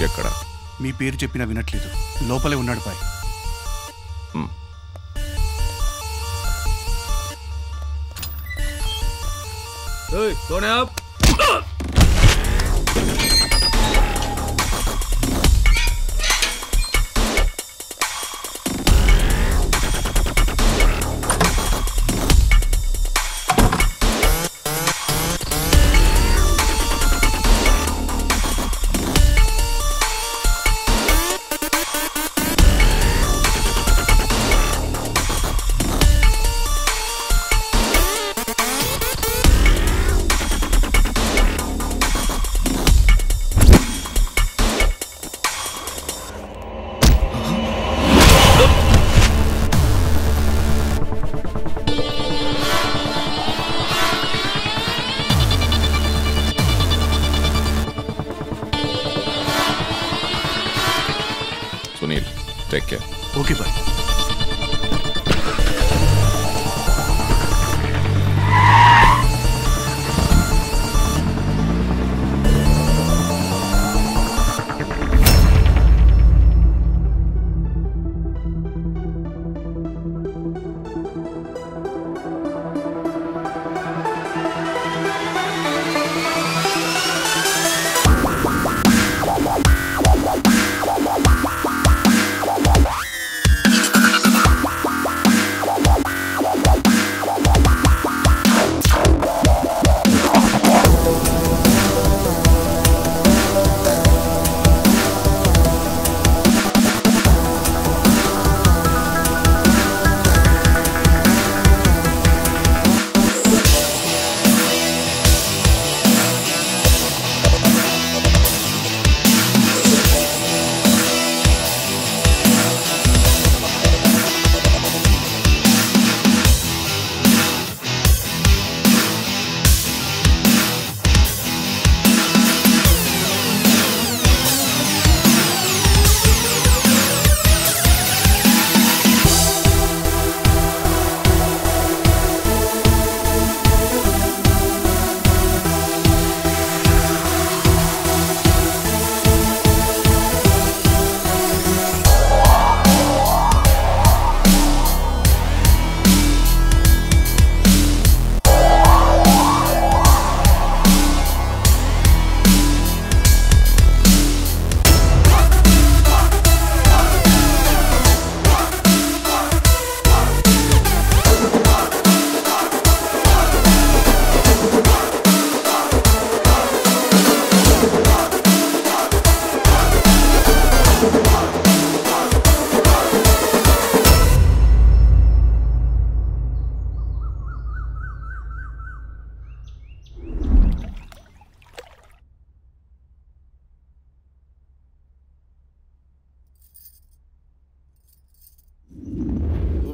ఎక్కడ? మీ పేరు చెప్పినా వినట్లేదు. లోపలే ఉన్నాడు పాయ్. Sunil, take care. Okay, bye.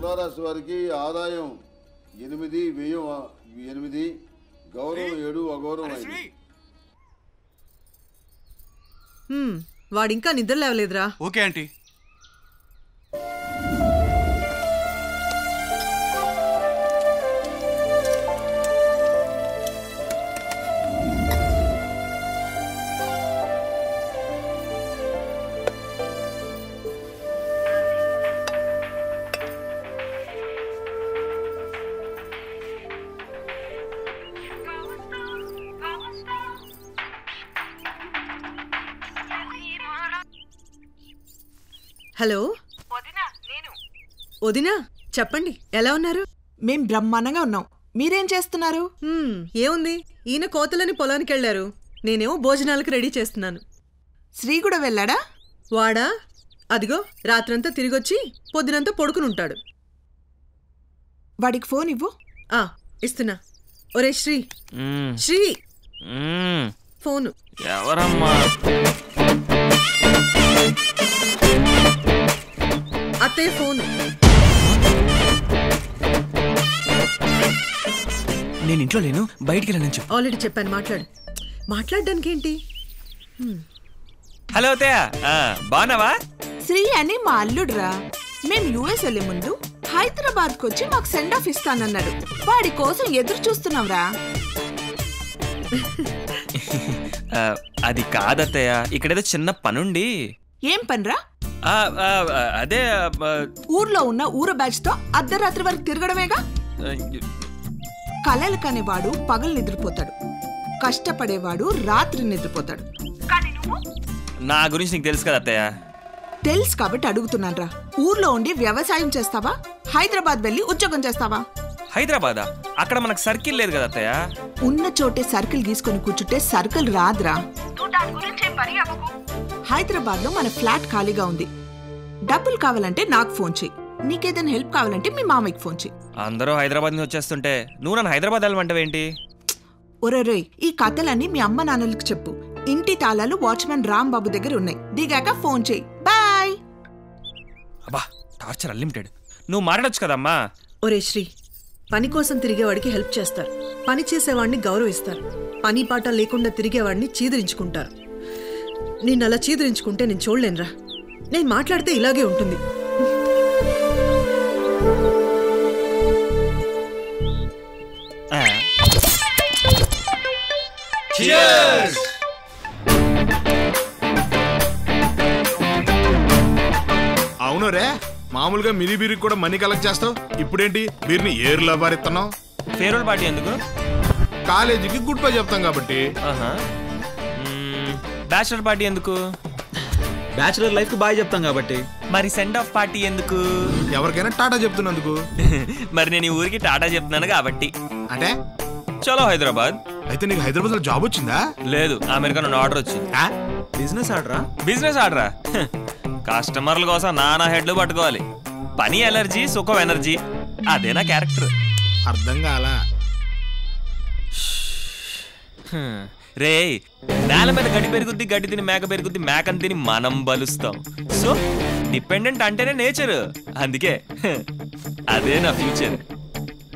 తులారాశి వారికి ఆదాయం 8, వ్యయం 8, గౌరవం 7, అగౌరవం 5. వాడింకా నిద్ర లేవలేదురా. Okay aunty. హలో వదినా, చెప్పండి, ఎలా ఉన్నారు? మేం బ్రహ్మాండంగా ఉన్నాం. మీరేం చేస్తున్నారు? ఏముంది, ఈయన కోతలని పొలానికి వెళ్ళారు, నేనేమో భోజనాలకు రెడీ చేస్తున్నాను. శ్రీ కూడా వెళ్ళాడా? వాడా అదిగో రాత్రంతా తిరిగొచ్చి పొద్దునంతా పడుకుని ఉంటాడు. వాడికి ఫోన్ ఇవ్వు. ఇస్తున్నా. ఒరే శ్రీ, శ్రీ ఫోను. ఎవరమ్మా? అత్తయ్య ఫోను. నేను ఇంట్లో లేను, బయటికి వెళ్ళను చెప్పు. ఆల్రెడీ చెప్పాను, మాట్లాడడానికి ఏంటి? హలో అత్తయ్య, బాగున్నావా? శ్రీ అని మా అల్లుడురా. మేం యుఎస్ వెళ్ళే ముందు హైదరాబాద్కి వచ్చి మాకు సెండ్ ఆఫ్ ఇస్తానన్నాడు. వాడి కోసం ఎదురు చూస్తున్నాంరా. అది కాదత్తయ్య, ఇక్కడేదో చిన్న పనుండి. ఏం పనిరా? అదే ఊర్లో ఉన్న ఊర బ్యాచ్ తో అర్ధరాత్రి వరకు తిరగడమేగా. కలలు కనేవాడు పగలు నిద్రపోతాడు, కష్టపడేవాడు రాత్రి నిద్రపోతాడు. నా గురించి నీకు తెలుసు కదా అత్తయ్య. తెలుసు కాబట్టి అడుగుతున్నాన్రా. ఊర్లో ఉండి వ్యవసాయం చేస్తావా, హైదరాబాద్ వెళ్ళి ఉద్యోగం చేస్తావా? హైదరాబాదా? అక్కడ మనకు సర్కిల్ లేదు కదా అత్తయ్య. ఉన్న చోటే సర్కిల్ గీసుకొని కూర్చుంటే సర్కిల్ రాదురా. హైదరాబాద్ లో మన ఫ్లాట్ ఖాళీగా ఉంది. డబ్బులు కావాలంటే నాకు ఫోన్ చెయ్యి, నీకేదైనా హెల్ప్ కావాలంటే మీ మామయ్యకి ఫోన్ చెయ్యి. అందరూ హైదరాబాద్ నుంచి వచ్చేస్తుంటే నువ్వు నన్ను హైదరాబాద్ వెళ్ళమంటావేంటి? ఒరే, ఈ కథలన్నీ మీ అమ్మ నాన్నలకు చెప్పు. ఇంటి తాళాలు వాచ్మెన్ రాంబాబు దగ్గర ఉన్నాయి, దిగాక ఫోన్ చెయ్యి. బాయ్. అబ్బా, టార్చర్ అన్లిమిటెడ్. నువ్వు మాట్లాడొచ్చు కదమ్మా. ఒరే శ్రీ, పని కోసం తిరిగేవాడికి హెల్ప్ చేస్తారు, పని చేసేవాడిని గౌరవిస్తారు. పని పాట లేకుండా తిరిగేవాడిని చీదరించుకుంటారు. నేను అలా చీదరించుకుంటే నేను చూడలేనురా. నేను మాట్లాడితే ఇలాగే ఉంటుంది. అవును రే, మామూలుగా మినీ బీరికి కూడా మనీ కలెక్ట్ చేస్తావు, ఇప్పుడేంటి బీర్ని ఏరులో బారిస్తున్నావు? ఫేర్వెల్ పార్టీ ఎందుకు? కాలేజీకి గుడ్ బై చెప్తాం కాబట్టి. బ్యాచిలర్ పార్టీ ఎందుకు? బ్యాచిలర్ లైఫ్ కి బాయ్ చెప్తాం కాబట్టి. మరి సెండ్ ఆఫ్ పార్టీ ఎందుకు? ఎవరికైనా టాటా చెప్తున్నందుకు. మరి నేను ఈ ఊరికి టాటా చెప్తున్నాను కాబట్టి. అంటే చలో హైదరాబాద్. అయితే నీకు హైదరాబాద్ లో జాబ్ వచ్చిందా? లేదు, అమెరికా నుండి ఆర్డర్ వచ్చింది. బిజినెస్ ఆర్డరా? బిజినెస్ ఆర్డరా? కస్టమర్ల కోసం నానా హెడ్లు పట్టుకోవాలి. పని ఎలర్జీ, సుఖం ఎనర్జీ, అదే నా క్యారెక్టర్. అర్థం కాలా? రే, నేల మీద గడ్డి పెరుగుద్ది, గడ్డి తిని మేక పెరుగుద్ది, మేకని తిని మనం బలుస్తాం. సో డిపెండెంట్ అంటేనే నేచర్. అందుకే అదే నా ఫ్యూచర్.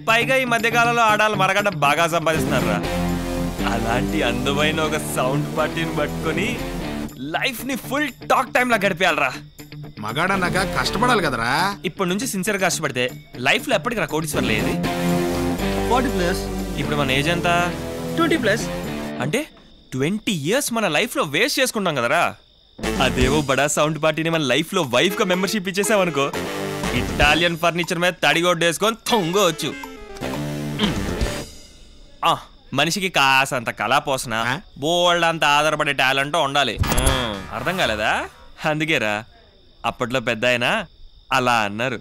పైగా ఈ మధ్యకాలంలో ఆడాలి మరగడ్డ బాగా సంపాదిస్తున్నారా. అలాంటి అందమైన ఒక సౌండ్ పార్టీని పట్టుకొని లైఫ్ ని ఫుల్ టాక్ టైమ్ లా గడిపేయాలరా. మగాడన్నాక కష్టపడాలి కదరా. ఇప్పటి నుంచి సిన్సియర్ గా కష్టపడితే లైఫ్ లో ఎప్పటికి రా కోటీశ్వర్ లేదు. 40+. ఇప్పుడు మన ఏజ్ ఎంత? 20+. అంటే 20 years మన లైఫ్ లో వేస్ట్ చేసుకుంటాం కదరా. అదేవో బడా సౌండ్ పార్టీని మన లైఫ్ లో వైఫ్ గా మెంబర్షిప్ ఇచ్చేసావనుకో, ఇటాలియన్ ఫర్నిచర్ మీద తడిగొడ్డు వేసుకొని తొంగవచ్చు. మనిషికి కాసంత కళా పోసన, బోల్డ్ అంత ఆధారపడే టాలెంట్ ఉండాలి. అర్థం కాలేదా? అందుకేరా అప్పట్లో పెద్ద ఆయన అలా అన్నారు.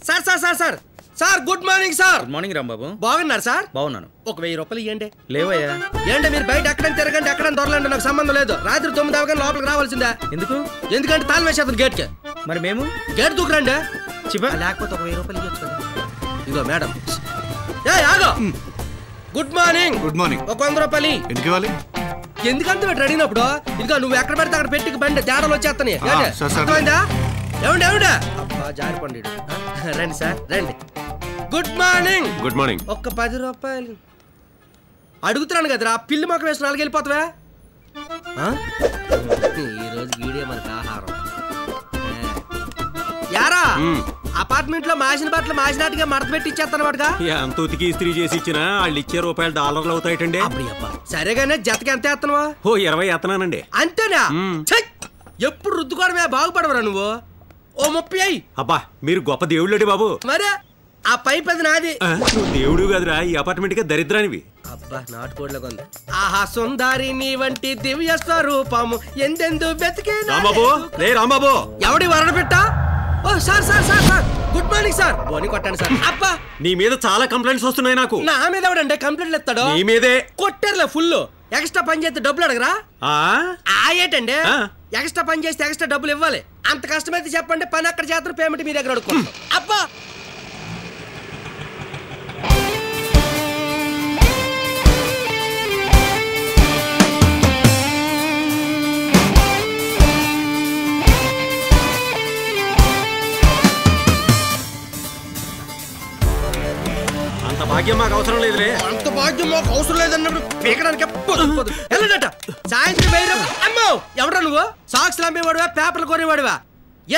Sir sir sir sir sir good morning sir. Good morning Rambabu. బాగున్నారు సార్? బాగున్నాను. ఒక 1000 రూపాయలు ఇవ్వండి. లేవయ్యా. ఏంటంటే మీరు బయట ఎక్కడ తిరగండి, ఎక్కడ దొరలండి, నాకు సంబంధం లేదు. రాత్రి 9 అవగానే లోపలికి రావాల్సిందే. ఎందుకు? ఎందుకంటే తాళం వేసేది గేట్ కి. మరి మేము గేట్ దూకురండి. చిపా లేకపోతే ఒక 1000 రూపాయలు ఇవ్వచ్చు కదా. ఇదిగో మేడం. ఆగో. Good morning. Good morning. ఒక 100 రూపాయలు. ఎందుకు ఇవ్వాలి? ఎందుకంటే మీరు అడిగినప్పుడు ఇదిగో నువ్వు ఎక్కడ పడితే అక్కడ పెట్టి బండి తేడాలు వచ్చేస్తాయి. అర్థమైందా? ఏమండి ఏమండి? అబ్బా జారిపండి. రండి సార్ రండి. Good morning. Good morning. ఒక్క 10 రూపాయలు అడుగుతున్నాను కదరా, పిల్లి మొక్క వేసి 4 వెళ్ళిపోతావా? ఈరోజు వీడియో మనకు ఆహారం. యారా అపార్ట్మెంట్ లో మాసిన బట్టలు మాసినట్టుగా మడత పెట్టి ఇచ్చేస్తాను వాడుగా. ఎంత ఉతికి ఇస్త్రీ చేసి ఇచ్చినా వాళ్ళు ఇచ్చే $1,000 అవుతాయిటండి. సరేగానే జతకి ఎంత వేస్తున్నావా? 20 ఎత్తనానండి. అంతేనా? ఎప్పుడు రుద్దుకోవడమే బాగుపడవరా నువ్వు. ఓ 30 అయ్యి. అబ్బా మీరు గొప్ప దేవుళ్ళడి బాబు. మరే ఆ పైపు అది నాది. నువ్వు దేవుడు కదరా, ఈ అపార్ట్మెంట్ గా దరిద్రానివి. అబ్బా నాటుకోడ్లో కొంది. ఆహా సుందారి నీ వంటి దివ్య స్వరూపము ఎందెందు వెతికే. రాంబాబు రే రాంబాబు. ఎవడి వరణ పెట్టా? ఓ sir sir sir sir good morning sir. బోని కొట్టండి సార్. అబ్బా నీ మీద చాలా కంప్లైంట్స్ వస్తున్నాయి నాకు. నా మీద ఎవడంటే కంప్లైంట్లు ఎత్తాడు? నీ మీదే. కొట్టారులే ఫుల్. ఎక్స్ట్రా పని చేస్తే డబ్బులు అడగరా? ఏంటండి ఎక్స్ట్రా పని చేస్తే ఎక్స్ట్రా డబ్బులు ఇవ్వాలి. అంత కష్టమైతే చెప్పండి, పని అక్కడ చేస్తారు, పేమెంట్ మీ దగ్గర అడుక్కుంటాం. అబ్బా భాగ్యం మాకు అవసరం లేదులే. అంత భాగ్యం మాకు అవసరం లేదన్నప్పుడు పీకడానికి వెళ్ళడట. సాయంత్రం 1000 రూపాయలు. అమ్మో ఎవడా నువ్వు? సాక్స్ అమ్మేవాడువా, పేపర్లు కొనేవాడువా?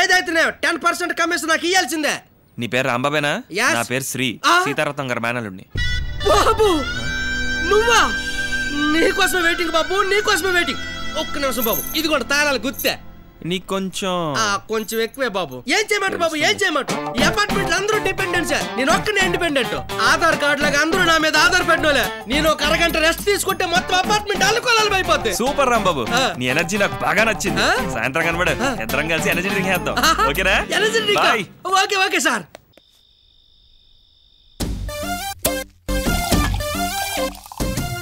ఏదైతే 10% కమిషన్ నాకు ఇయ్యాల్సిందే. నీ పేరు రాంబాబేనా? Yes. నా పేరు శ్రీ, సీతారత్నం గారు మేనలుడిని. బాబు నువ్వా? నీకోసమే వెయిటింగ్ బాబు, నీకోసమే వెయిటింగ్. ఒక్క నిమిషం బాబు, ఇదిగోండి తాళాలు గుర్తే. నీకు కొంచెం కొంచెం ఎక్కువే బాబు. ఏం చేయమంటారు బాబు, ఏం చేయమంటారు? ఈ అపార్ట్మెంట్ అందరూ డిపెండెంట్స్, నేను ఒక్కనే ఇండిపెండెంట్. ఆధార్ కార్డు లాగా అందరూ నా మీద ఆధార్ పెట్టినోలే. నేను ఒక అరగంట రెస్ట్ తీసుకుంటే మొత్తం అపార్ట్మెంట్ అల్లుకోవాలి అయిపోద్ది. సూపర్ రాంబాబు, నీ ఎనర్జీ నాకు బాగా నచ్చింది. సాయంత్రం కనబడు, ఇద్దరం కలిసి ఎనర్జీ డ్రింక్ చేద్దాం. ఓకేనా? Energy drink. Bye. Okay okay sir.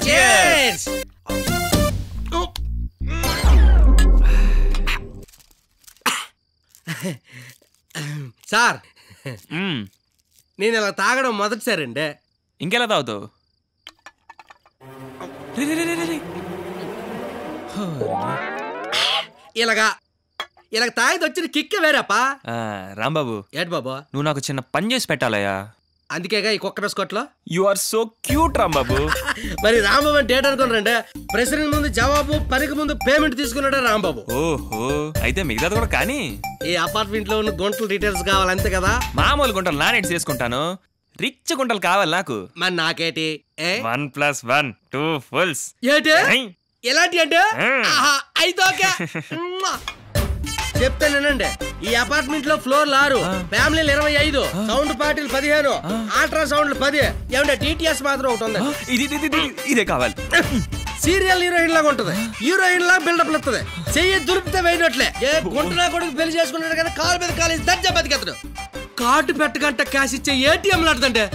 Cheers. Sir నేను ఇలా తాగడం మొదటిసారండి. ఇంకెలా తాగుతావు? ఇలాగా తాగితే వచ్చిన కిక్క వేరేపా. రాంబాబు, ఏంటి బాబు? నువ్వు నాకు చిన్న పని చేసి పెట్టాలయ్యా. అందుకేగా ఈ కుక్క బిస్కొట్లో. You are so cute Rambabu. మరి రాంబాబు అంటే ఏంటనుకోనండి? ప్రశ్న ముందు జవాబు, పనికి ముందు పేమెంట్ తీసుకున్నాడే రాంబాబు. ఓహో, అయితే మిగతాది కూడా. కానీ ఈ అపార్ట్మెంట్ లో ఉన్న గుంటల డీటెయిల్స్ కావాలి అంతే కదా? మామూలు గుంటలు నానేటి చేసుకుంటాను, రిచ్ గుంటలు కావాలి నాకు. మరి నాకేటి? 1+1 2 ఫుల్స్. ఏంటి ఎలాంటి అంటే? అయితే ఓకే చెప్తానండి. ఈ అపార్ట్మెంట్ లో ఫ్లోర్లు 6, ఫ్యామిలీలు 25, సౌండ్ పార్టీలు 15, అల్ట్రా సౌండ్లు 10. ఏమంటే డిటిఎస్ మాత్రం ఒకటి ఉంది. ఇదే కావాలి. సీరియల్ హీరోయిన్ లాగా ఉంటది, హీరోయిన్ లాగా బిల్డప్ ఇస్తుంది. చెయ్యి దురిపితే వేయనట్లే. ఏ గుంటనా కొడుకు పెళ్లి చేసుకుంటాడు కదా, కాలు మీద కాలేజ్ దర్జా బతికెత్తడు. కార్డు పెట్టగంట క్యాష్ ఇచ్చే ఏటీఎం లాంటిదంటే.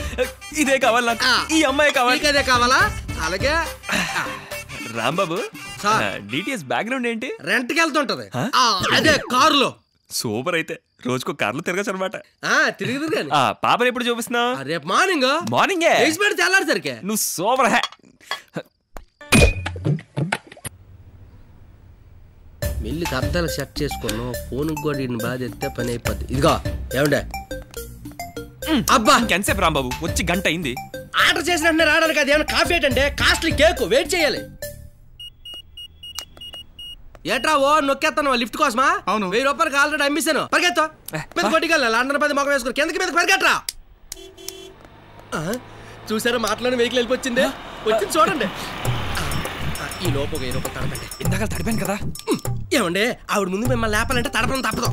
ఇదే కావాలి నాకు, ఈ అమ్మాయి కావాలి. అదే కావాలా? అలాగే రాంబాబు, డిటిఎస్ బ్యాక్గ్రౌండ్ ఏంటి? రెంట్ కి వెళ్తుంటది, అదే కారులో. సూపర్, అయితే రోజుకో కార్లో తిరగచ్చు అనమాట. తిరిగి పాపని ఎప్పుడు చూపిస్తున్నావు? రేపు మార్నింగ్. మార్నింగే పెడితే తెల్లారిసరికి. నువ్వు సూపర్. మిల్లుకి అద్దాలు సెట్ చేసుకున్నావు, ఫోన్ కూడా ఇన్ని బాధ ఎత్తే పని అయిపోద్ది. ఇదిగో ఏమండే అబ్బా, ఎంతసేపు రాంబాబు? వచ్చి గంట అయింది. ఆర్డర్ చేసిన వెంటనే రావడానికి. అది ఏమైనా కాఫీ ఏంటంటే కాస్ట్లీ కేక్, వెయిట్ చేయాలి. ఏట్రా ఓ నొక్కేస్తాను లిఫ్ట్ కోసమా? అవును. 1000 రూపాయలకి ఆల్రెడీ అమ్మిస్తాను. పరిగెత్తా మీద కొట్టికెళ్ళా. లండన్ 10 మొక్క వేసుకుని కిందకి మీద పరిగెట్రా. చూసారా మాటలోనే వెహికల్ వెళ్ళిపోయింది. వచ్చింది చూడండి. ఈ లోపు 1000 రూపాయలు తడపండి. ఇందాక తడిపాను కదా. ఏమండి ఆవిడ ముందు మిమ్మల్ని లేపాలంటే తడపడం తప్పదు.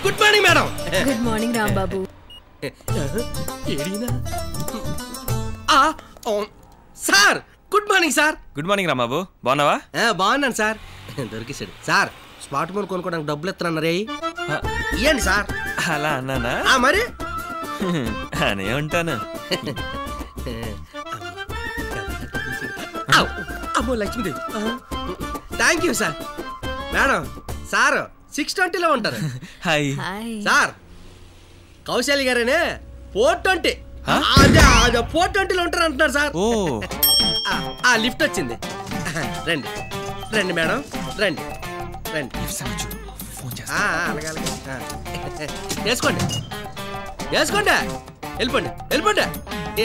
Good morning madam. Good morning Rambabu. Sir good morning sir. Good morning Rambabu, బాగున్నావా? బాగున్నాను సార్. దొరికేసాడు సార్. స్మార్ట్ ఫోన్ కొనుక్కోడానికి డబ్బులు ఎత్తున్నారు. ఇవ్వండి సార్. అలా అన్నానా? మరి అనే ఉంటాను. అమ్మో Lakshmidevi. Thank you sir. Madam sir 620లో ఉంటారు. Hi sir. కౌశల్య గారేనే 420. అదే 420లో ఉంటారు అంటున్నారు సార్. లిఫ్ట్ వచ్చింది. రండి రండి మేడం, రండి రండి. అలాగే అలాగే వేసుకోండి వేసుకోండి. వెళ్ళిపోండి వెళ్ళిపోండి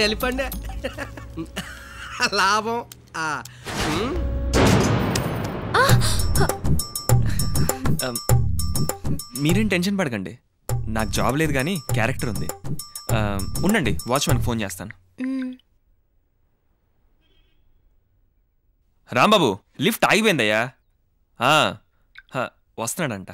వెళ్ళిపోండి. లాభం. మీరేం టెన్షన్ పడకండి, నాకు జాబ్ లేదు కానీ క్యారెక్టర్ ఉంది. ఉండండి, వాచ్మెన్కి ఫోన్ చేస్తాను. రాంబాబు, లిఫ్ట్ ఆగిపోయిందయ్యా. వస్తున్నాడంట.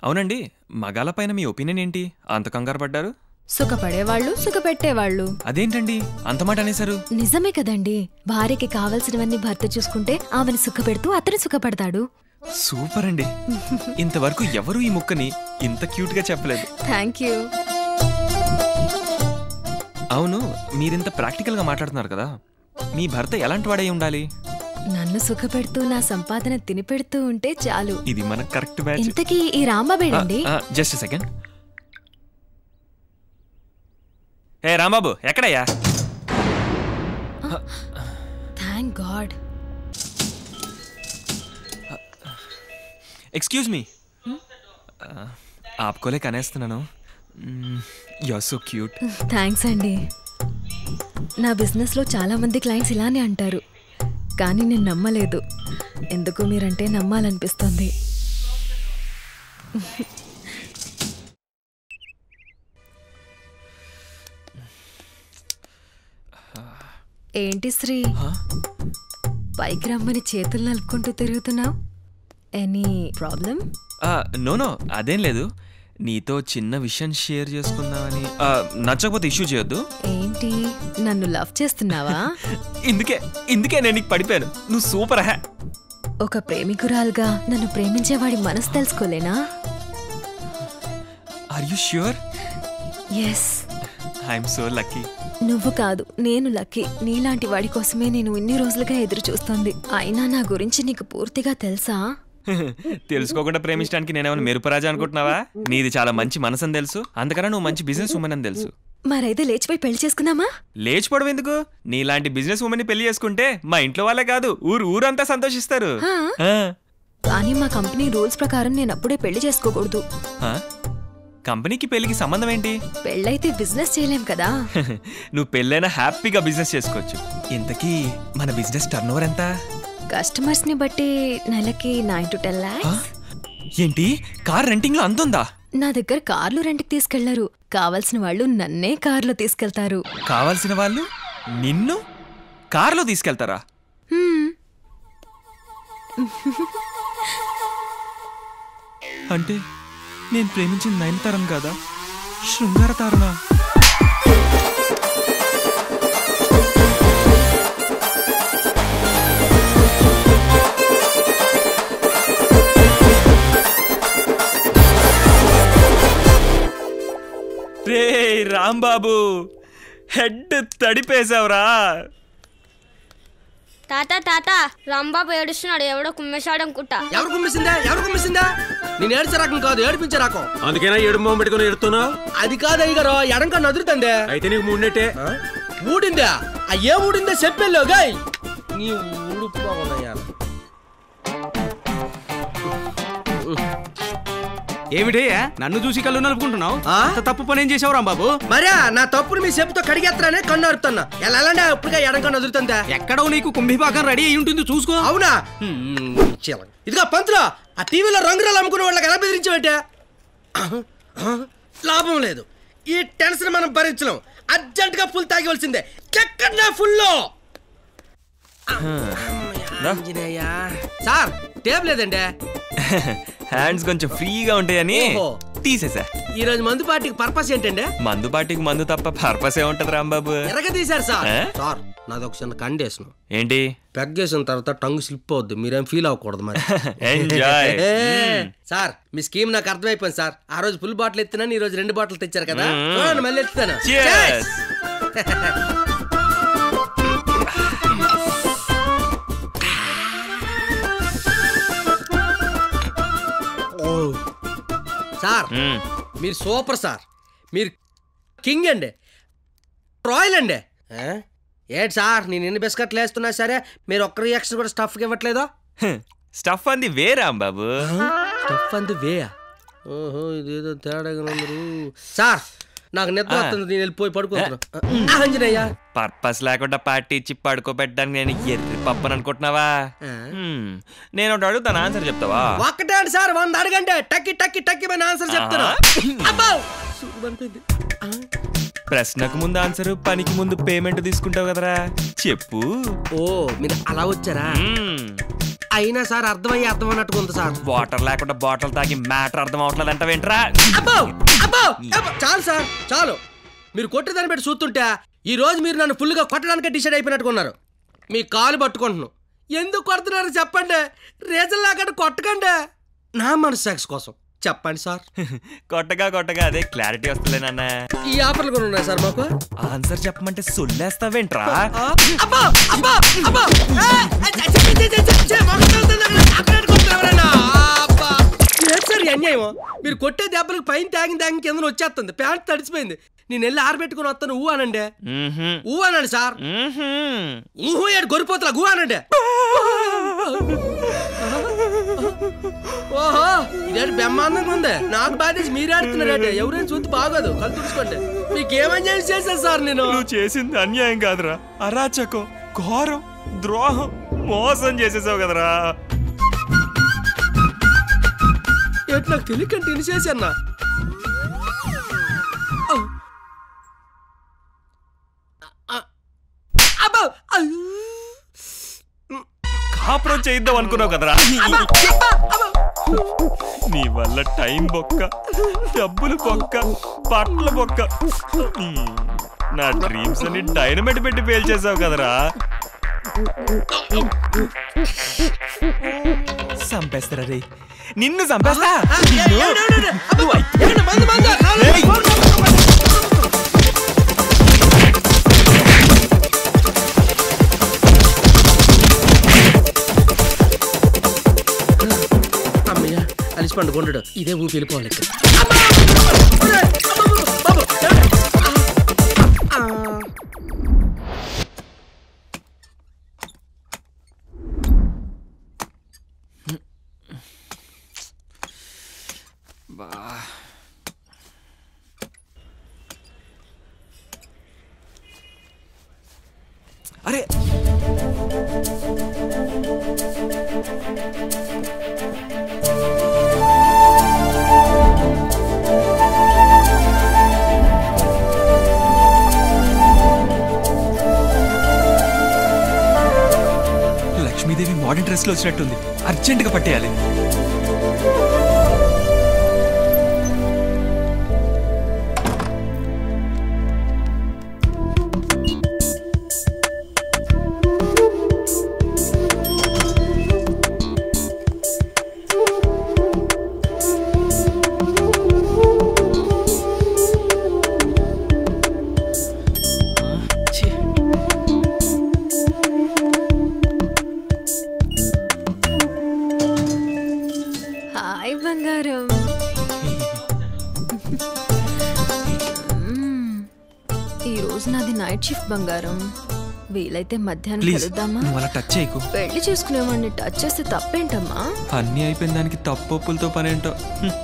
అవునండి, మగాళ్ళ పైన మీ ఒపీనియన్ ఏంటి? అంత కంగారు పడ్డారు? సుఖపడేవాళ్ళు, సుఖపెట్టేవాళ్ళు. అదేంటండి అంత మాట అనేసారు? నిజమే కదండి. భార్యకి కావలసినవన్నీ భర్త చూసుకుంటే ఆమెను సుఖపెడుతూ అతను సుఖపడతాడు. సూపర్ అండి. ఇంతవరకు ఎవరు ఈ ముక్కని ఇంత క్యూట్ గా చెప్పలేదు. Thank you. అవును, మీరింత ప్రాక్టికల్ గా మాట్లాడుతున్నారు కదా, మీ భర్త ఎలాంటి వాడై ఉండాలి? నన్ను సుఖపెడుతూ నా సంపాదన తినిపెడుతూ ఉంటే చాలు. ఇది మన కరెక్ట్ మ్యాచ్. ఇంతకీ ఈ రాంబాబేడండి? Just second. ఏ రాంబాబు, ఎక్కడయ్యా? Thank God. Excuse me. ఆపుకోలే కనేస్తున్నాను. You are so cute. Thanks అండి. నా బిజినెస్లో చాలా మంది క్లయింట్స్ ఇలానే అంటారు, కానీ నేను నమ్మలేదు. ఎందుకు మీరంటే నమ్మాలనిపిస్తుంది. ఏంటి శ్రీ, పైకి రమ్మని చేతులు నలుపుకుంటూ తిరుగుతున్నావు? Any problem? నో అదేం లేదు. నీతో చిన్న విషయం షేర్ చేసుకుందామని. నచ్చకపోతే ఇష్యూ చేయొద్దు. ఏంటి, నన్ను లవ్ చేస్తున్నావా? ఇందుకే నేను నీకు పడిపోయాను. నువ్వు సూపర్ హ్యా. ఒక ప్రేమికురాలుగా నన్ను ప్రేమించేవాడి మనసు తెలుసుకోలేనా? Are you sure? Yes. I'm so lucky. నువ్వు కాదు, నేను లక్కీ. నీలాంటి వాడి కోసమే నేను ఇన్ని రోజులుగా ఎదురు చూస్తోంది. అయినా నా గురించి నీకు పూర్తిగా తెలుసా? తెలుసుకోకుండా ప్రేమించడానికి నేనేమైనా మెరుపరాజా అనుకుంటున్నావా? నీది చాలా మంచి మనసని తెలుసు, అందుకనే నువ్వు మంచి బిజినెస్ ఉమెన్ అని తెలుసు. మరైతే లేచిపోయి పెళ్లి చేసుకుందామా? లేచిపోవడం ఎందుకు? నీలాంటి బిజినెస్ ఉమెన్ ని పెళ్లి చేసుకుంటే మా ఇంట్లో వాళ్ళే కాదు, ఊరంతా సంతోషిస్తారు. కానీ మా కంపెనీ రూల్స్ ప్రకారం నేను అప్పుడే పెళ్లి చేసుకోకూడదు. కంపెనీకి పెళ్లికి సంబంధం ఏంటి? పెళ్ళైతే బిజినెస్ చేయలేం కదా. నువ్వు పెళ్ళైనా హ్యాపీగా బిజినెస్ చేసుకోవచ్చు. ఇంతకీ మన బిజినెస్ టర్నోవర్ ఎంత? కస్టమర్స్ ని బట్టి నెలకి 9 to 10 lakhs. ఏంటి, కార్ రెంటింగ్ లో అంతుందా? నా దగ్గర కార్లు రెంట్కి తీసుకెళ్లారు. కావాల్సిన వాళ్ళు నన్నే కార్లో తీసుకెళ్తారు. కావాల్సిన వాళ్ళు నిన్ను కార్లో తీసుకెళ్తారా? అంటే నేను ప్రేమించిన నయనతారను కాదా, శృంగార తారనా? రే రాంబాబు, హెడ్ తడిపేశావురా. తాత రాంబాబు ఏడుస్తున్నాడు. ఎవడో కుమ్మేశాడు అనుకుంటా. ఎవరు కుమ్మేసిందా? నేను ఏడ్చే రకం కాదు, ఏడిపించే రకం. అందుకేనా ఏడు మొహం పెట్టుకుని ఎడుతున్నావు? అది కాదు అయ్యగారు, ఎడంకా నదురుతందే. అయితే నీకు మూడినట్టే. ఊడిందా? ఏ ఊడిందా చెప్పెళ్ళు గాయ్. నీ ఊడుపు బాగున్నాయా? ఏమిటయ్యా నన్ను చూసి కళ్ళు నలుపుకుంటున్నావు? తప్పు పని ఏం చేసావు రాంబాబు? మరే నా తప్పును మీ చెప్పుతో కడిగేస్తానే కన్ను అరుతున్నా. ఎలా ఎప్పుడుగా ఎడంకా నదురుతుందా? ఎక్కడో నీకు కుంభిపాకం రెడీ అయి ఉంటుంది, చూసుకో. అవునా? ఇదిగా పంతులు, ఆ టీవీలో రంగురాలు అమ్ముకునే వాళ్ళకి ఎలా బెదిరించావంటే? లాభం లేదు. ఈ టెన్షన్ మనం భరించలేం. అర్జెంట్ గా ఫుల్ తాగివలసిందే. ఎక్కడన్నా ఫుల్. సార్ టేబుల్ లేదండి. హ్యాండ్స్ కొంచెం ఫ్రీగా ఉంటాయని తీసేసా. ఈ రోజు మందు పార్టీకి పర్పస్ ఏంటండి? మందు పార్టీకి మందు తప్ప పర్పస్ ఏముంటది రాంబాబు? ఎరగ తీశారు సార్. సార్ నాది ఒక చిన్న కండిషన్. ఏంటి? పెగ్గేసిన తర్వాత టంగ్ స్లిప్ అవుద్ది, మీరేం ఫీల్ అవ్వకూడదు మరి. ఎంజాయ్. సార్ మీ స్కీమ్ నాకు అర్థమైపోయింది సార్. ఆ రోజు ఫుల్ బాటిల్ ఎత్తినాను, ఈ రోజు 2 బాటిల్ తెచ్చారు కదా, మళ్ళీ ఎత్తుతాను. సార్ మీరు సూపర్ సార్. మీరు కింగ్ అండి, రాయల్ అండి. ఏంటి సార్ నేను ఎన్ని బిస్కెట్లు వేస్తున్నా సరే మీరు ఒక్క రియాక్షన్ కూడా స్టఫ్కి ఇవ్వట్లేదా? స్టఫ్ అంది వేరా బాబు. స్టఫ్ అంది వేయా? ఓహో ఇదేదో తేడాగా ఉన్నారు సార్. నాకు నిద్ర వస్తుంది, నేను వెళ్ళిపోయి పడుకుంటున్నా. పర్పస్ లేకుండా పార్టీ ఇచ్చి పడుకోబెట్టడానికి నేను ఎర్రి పప్పని అనుకుంటున్నావా? నేను ఒకటి అడుగుతాను, ఆన్సర్ చెప్తావా? ఒక్కటే అండి సార్, 100 అడగండి. టక్కి టక్కి టక్కి పైన ఆన్సర్ చెప్తాను. ప్రశ్నకు ముందు ఆన్సర్, పనికి ముందు పేమెంట్ తీసుకుంటావు కదరా, చెప్పు. ఓ మీరు అలా వచ్చారా? అయినా సార్ అర్థమయ్యి అర్థం అన్నట్టుగా ఉంది సార్. వాటర్ లేకుండా బాటిల్ తాగి మ్యాటర్ అర్థం అవట్లేదు అంటావేంట్రా? చాలు సార్ చాలు. మీరు కొట్టేదాన్ని బట్టి చూస్తుంటే ఈ రోజు మీరు నన్ను ఫుల్గా కొట్టడానికే డిసైడ్ అయిపోయినట్టుకున్నారు. మీ కాలు పట్టుకుంటున్నాను. ఎందుకు కొడుతున్నారు చెప్పండి. రీజన్ లేకుండా కొట్టకండి. నా మనసు కోసం చెప్పండి సార్. కొట్టగా అదే క్లారిటీ వస్తలేనన్నా. ఈ ఆఫర్లు కూడా ఉన్నాయి సార్ మాకు. ఆన్సర్ చెప్పమంటే సొల్లేస్తావేంట్రా? సార్ అన్యాయం. మీరు కొట్టే దెబ్బలకు పైన తాగిన కింద వచ్చేస్తుంది, ప్యాంట్ తడిసిపోయింది. నేను వెళ్ళి ఆరబెట్టుకుని వస్తాను. ఊ అనండి. ఊ అనండి సార్. ఊహు ఏడు గొరిపోతులా ఊ అనండి. ఓహో ఇదే ఏడు బ్రహ్మాండంగా ఉంది. నాకు బాధేసి మీరు ఆడుతున్నారంటే ఎవరైనా చూసి బాగోదు. కళ్ళు తుడుచుకోండి. మీకేమని చేశాను సార్ నేను? నువ్వు చేసింది అన్యాయం కాదురా, అరాచకం, ఘోరం, ద్రోహం, మోసం చేసేసావు కదరా. ఏంటి నాకు తెలియకంటే ఇన్ని చేశాన్నా? కాపురం చేయిద్దాం అనుకున్నావు కదరా. నీ వల్ల టైం బొక్క, డబ్బులు బొక్క, బట్టల బొక్క, నా డ్రీమ్స్ అన్ని డైనమైట్ పెట్టి పేల్చేసావు కదరా. చంపేస్తారా రే, నిన్ను చంపేస్తా. అలిసి పండుకుంటాడు. ఇదే ఊపి వెళ్ళిపోవాలి. అరే లక్ష్మీదేవి మోడర్న్ డ్రెస్ లో వచ్చినట్టుంది. అర్జెంట్ గా పట్టేయాలి. షిఫ్ట్ బంగారం, వీలైతే మధ్యాహ్నం కలుద్దామా? అలా టచ్ చేయకు. పెళ్లి చేసుకునేవాడిని టచ్ చేస్తే తప్పేంటమ్మా? అన్ని అయిపోయిన దానికి తప్పుల పనేంటో.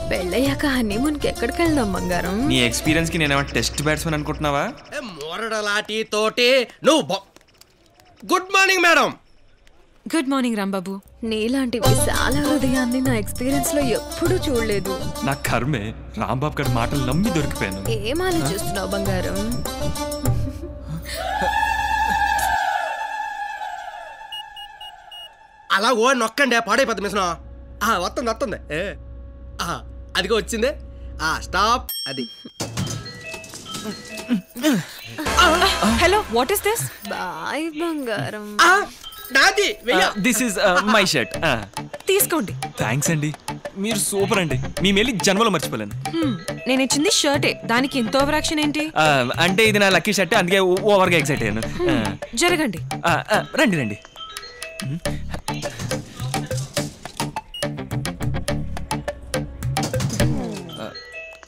పెళ్ళయ్యాక హనీమూన్కి ఎక్కడికి వెళ్దాం బంగారం? నీ ఎక్స్పీరియన్స్ కి నేనేమో టెస్ట్ బ్యాట్స్మెన్ అనుకుంటున్నావా? మోరడలాటి తోటి నువ్వు. Good morning madam. Good morning Rambabu. నీలాంటి విశాల హృదయాన్ని నా ఎక్స్పీరియన్స్ లో ఎప్పుడూ చూడలేదు. నా కర్మే, రాంబాబు గారి మాటలు నమ్మి దొరికిపోయాను. ఏం ఆలోచిస్తున్నావు బంగారం? అలా ఓ నొక్కండి, పాడైపోద్ది మిషన్. వస్తుంది. అదిగో వచ్చింది. స్టాప్. అది hello, what is this? Bye బంగారం. నాది. This is my shirt. తీసుకోండి. థ్యాంక్స్ అండి, మీరు సూపర్ అండి. మీ మేలు జన్మలో మర్చిపోలేను. నేను ఇచ్చింది షర్టే, దానికి ఇంత ఓవర్ యాక్షన్ ఏంటి? అంటే ఇది నా లక్కీ షర్ట్, అందుకే ఓవర్గా ఎక్సైట్ అయ్యాను. జరగండి. రండి.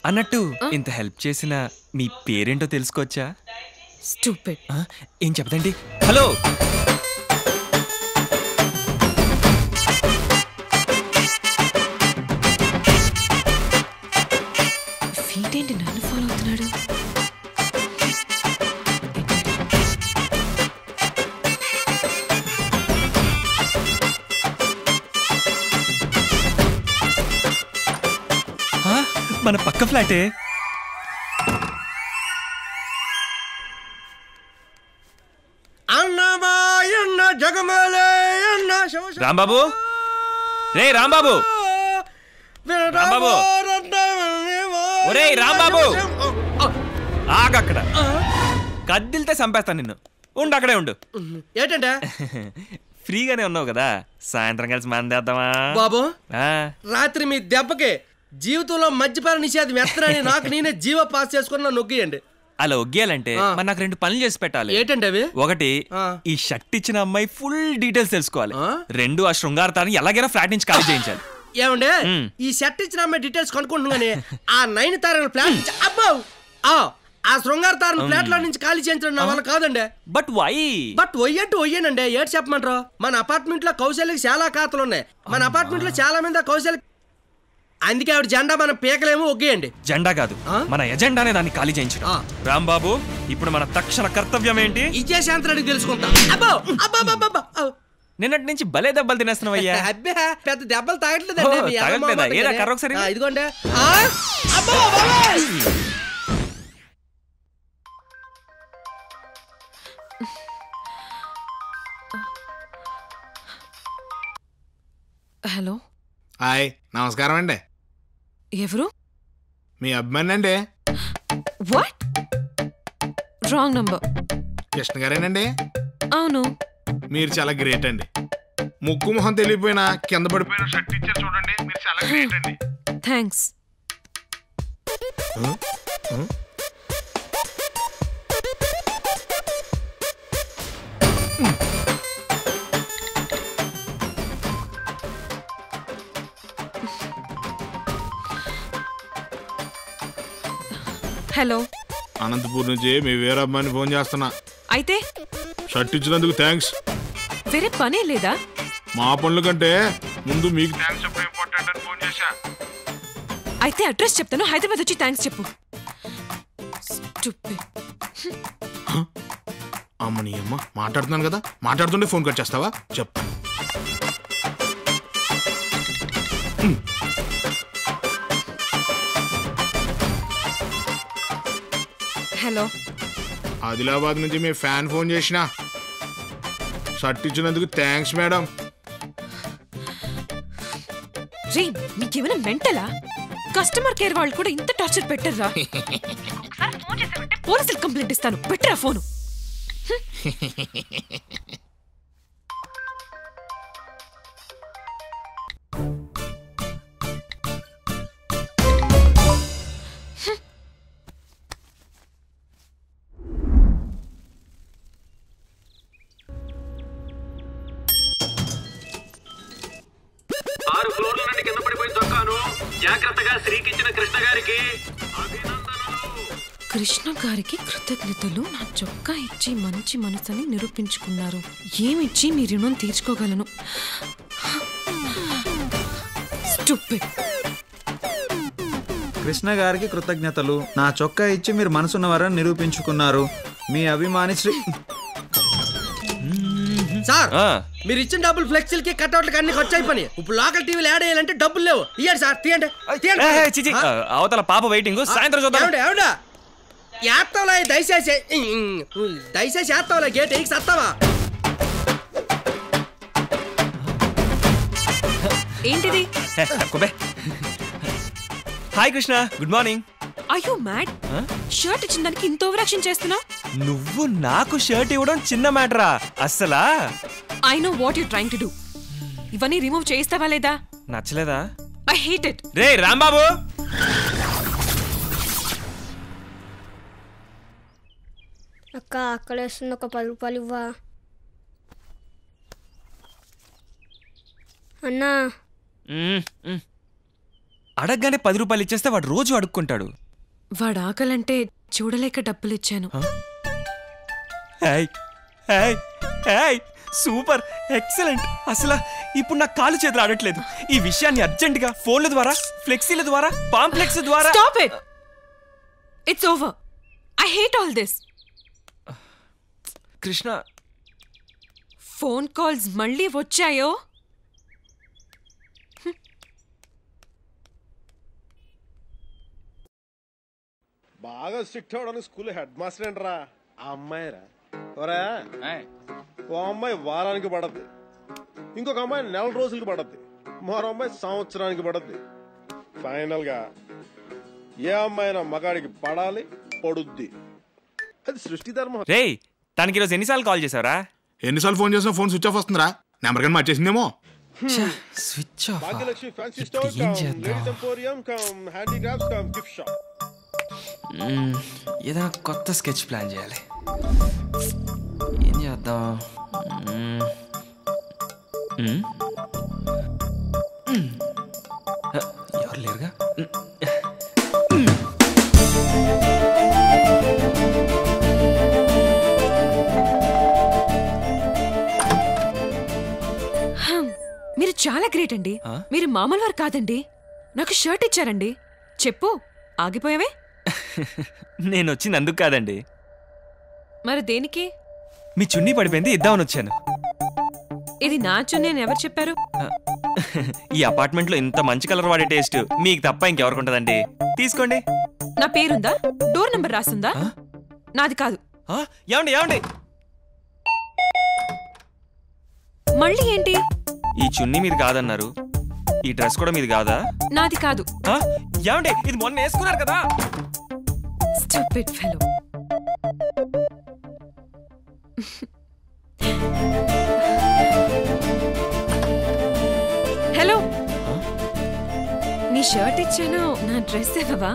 అన్నట్టు ఇంత హెల్ప్ చేసిన మీ పేరేంటో తెలుసుకోవచ్చా? స్టూపిడ్. ఏం చెప్పదండి. హలో, ఏంటి నన్ను ఫాలో అవుతున్నాడు? మన పక్క ఫ్లాటే. రాంబాబు, రే రాంబాబు, ఒరే రాంబాబు, ఆగక్కడ. కద్దిలితే చంపేస్తాను నిన్ను. ఉండు, అక్కడే ఉండు. ఏంటంటే ఫ్రీగానే ఉన్నావు కదా, సాయంత్రం కలిసి మందేద్దామా? బాబు, రాత్రి మీ దెబ్బకి జీవితంలో మద్యపాన నిషేధం ఎత్తనని నాకు నేనే జీవ పాస్ చేసుకుని నొక్కియండి. అలా ఒగ్గేయాలంటే మరి నాకు 2 పనులు చేసి పెట్టాలి. ఏంటంటే అవి? ఒకటి, ఈ షర్ట్ ఇచ్చిన అమ్మాయి ఫుల్ డీటెయిల్స్ తెలుసుకోవాలి. 2, ఆ శృంగారతాన్ని ఎలాగైనా ఫ్లాట్ నుంచి ఖాళీ చేయించాలి. ఏమండే, ఈ షర్ట్ ఇచ్చిన అమ్మాయి డీటెయిల్స్ కనుక్కుంటున్నాను, ఆ 9 తారల ఫ్లాట్ అబ్బో ఆ శృంగారతారని ఫ్లాట్ లో నుంచి ఖాళీ చేయించడం నా వల్ల కాదండి. బట్ వై అంటే వయ్యానండి. ఏడు చెప్పమంటారు? మన అపార్ట్మెంట్ లో కౌశల్యకి చాలా ఖాతాలు ఉన్నాయి. మన అపార్ట్మెంట్ లో చాలా మంది కౌశల్య అందుకే ఆవిడ జెండా మనం పీకలేమో ఒగ్గేయండి. జెండా కాదు, మన ఎజెండానే దాన్ని ఖాళీ చేయించడం. రాంబాబు, ఇప్పుడు మన తక్షణ కర్తవ్యం ఏంటి? ఇచ్చేసేంతరానికి తెలుసుకుంటా. అబ్బో అబ్బా నిన్నటి నుంచి భలే దెబ్బలు తినేస్తున్నావయ్యా. అబ్బే పెద్ద దెబ్బలు తాగట్లేదండి. ఒకసారి ఇదిగోండి. హలో. హాయ్, నమస్కారం అండి. ఎవరు? మీ అభిమాని అండి. వాట్? Wrong number. కృష్ణ గారేనండి? అవును. మీరు చాలా గ్రేట్ అండి. ముక్కు మొహం తెలియపోయినా కింద పడిపోయిన షర్ట్ ఇచ్చారు చూడండి, మీరు చాలా గ్రేట్ అండి. థ్యాంక్స్. హలో. అనంతపూర్ నుంచి మీ వేరే అమ్మాయిని ఫోన్ చేస్తున్నా. అయితే షర్ట్ ఇచ్చినందుకు థ్యాంక్స్. వేరే పనే లేదా? మా పనుల కంటే ముందు మీకు థ్యాంక్స్ చెప్పడం ఇంపార్టెంట్ అని ఫోన్ చేశా. అయితే అడ్రస్ చెప్తాను, హైదరాబాద్ వచ్చి థ్యాంక్స్ చెప్పు. అమ్మని అమ్మ, మాట్లాడుతున్నాను కదా, మాట్లాడుతుంటే ఫోన్ కట్ చేస్తావా? చెప్పు. హలో. ఆదిలాబాద్ నుంచి మీ ఫ్యాన్ ఫోన్ చేసిన. షర్ట్ ఇచ్చినందుకు థ్యాంక్స్ మేడం. రే, మీకేమైనా మెంటలా? కస్టమర్ కేర్ వాళ్ళు కూడా ఇంత టార్చర్ పెట్టర్రా? పోలీసులు కంప్లైంట్ ఇస్తాను, పెట్టరా ఫోను. జాగ్రత్తగా శ్రీకిచ్చిన కృష్ణ గారికి కృష్ణ గారికి కృతజ్ఞతలు. నా చొక్కా ఇచ్చి మంచి మనసుని నిరూపించుకున్నారు. ఏమిచ్చి మీ రుణం తీర్చుకోగలను? కృష్ణ గారికి కృతజ్ఞతలు. నా చొక్కా ఇచ్చి మీరు మనసున్నవారని నిరూపించుకున్నారు. మీ అభిమాని శ్రీ. సార్, మీరు ఇచ్చిన డబ్బులు ఫ్లెక్సీలకి కట్అవుట్లకి అన్ని ఖర్చు అయిపోయి. ఇప్పుడు లోకల్ టీవీలు యాడ్ చేయాలంటే డబ్బులు లేవు. ఇయ్యండి సార్, తీయండి. అవతల పాప వెయిటింగ్, సాయంత్రం చూద్దాం. ఏత్తవలా దయచేసి దయచేసి ఏత్తవలా గేట్ ఎక్కి సత్తావా? ఏంటిది? Hi Krishna, good morning. అయ్యో మ్యాడ్, షర్ట్ ఇచ్చిన దానికి ఇంత ఓవరాక్షన్ చేస్తున్నా? నువ్వు నాకు షర్ట్ ఇవ్వడం చిన్న మ్యాటరా అస్సలా? I know what you trying to do. ఇవన్నీ రిమూవ్ చేస్తావా లేదా? నచ్చలేదా? I hate it. రే రాంబాబు, అక్క అక్కడ వేస్తుంది, ఒక 10 రూపాయలు ఇవ్వా అన్నా. అడగగానే 10 రూపాయలు ఇచ్చేస్తే వాడు రోజు అడుక్కుంటాడు. వాడు ఆకలంటే చూడలేక డబ్బులు ఇచ్చాను. Super, excellent. అసలు ఇప్పుడు నా కాలు చేతులు ఆడట్లేదు. ఈ విషయాన్ని అర్జెంట్ గా ఫోన్ల ద్వారా, ఫ్లెక్సీల ద్వారా, పాంప్లెక్స్ ద్వారా. Stop it. It's over. I hate all this. Krishna, phone calls మళ్ళీ వచ్చాయో? బాగా స్ట్రిక్ట్ అవడానికి స్కూల్ హెడ్ మాస్టర్ ఏంట్రా? ఆ అమ్మాయిరా. ఒరే, ఓ అమ్మాయి వారానికి పడద్ది, ఇంకొక అమ్మాయి 4 రోజులకి పడద్ది, మరో అమ్మాయి సంవత్సరానికి పడద్ది. ఫైనల్ గా ఏ అమ్మాయినా మగాడికి పడాలి, పడుద్ది. అది సృష్టి ధర్మం. రే, తనకి ఈరోజు ఎన్నిసార్లు కాల్ చేసావరా? ఎన్నిసార్లు ఫోన్ చేసినా ఫోన్ స్విచ్ ఆఫ్ వస్తుందిరా. నెంబర్ కానీ మార్చేసిందేమో. Switch off. Bhagyalakshmi fancy store cum ladies emporium cum handicrafts cum gift shop. ఏదైనా కొత్త స్కెచ్ ప్లాన్ చేయాలి. ఏం చేద్దాం? ఎవరు లేరుగా. మీరు చాలా గ్రేట్ అండి. మీరు మామూలు వారు కాదండి. నాకు షర్ట్ ఇచ్చారండి. చెప్పు, ఆగిపోయావే? నేను వచ్చింది అందుకు కాదండి. మరి దేనికి? మీ చున్నీ పడిపోయింది, ఇద్దామని వచ్చాను. ఇది నా చున్నీ అని ఎవరు చెప్పారు? ఈ అపార్ట్మెంట్ లో ఇంత మంచి కలర్ వాడే టేస్ట్ మీకు తప్ప ఇంకెవరికి ఉంటదండి. తీసుకోండి. నా పేరుందా? Door number రాసుందా? నాది కాదు. ఏమండి ఏమండి, మళ్ళీ ఏంటి? ఈ చున్నీ మీది కాదన్నారు, ఈ డ్రెస్ కూడా మీది కాదా? నాది కాదు. ఏమండి, ఇది మొన్న వేసుకున్నారు కదా. Stupid fellow. హలో, నీ షర్ట్ ఇచ్చాను, నా డ్రెస్ ఇవ్వవా?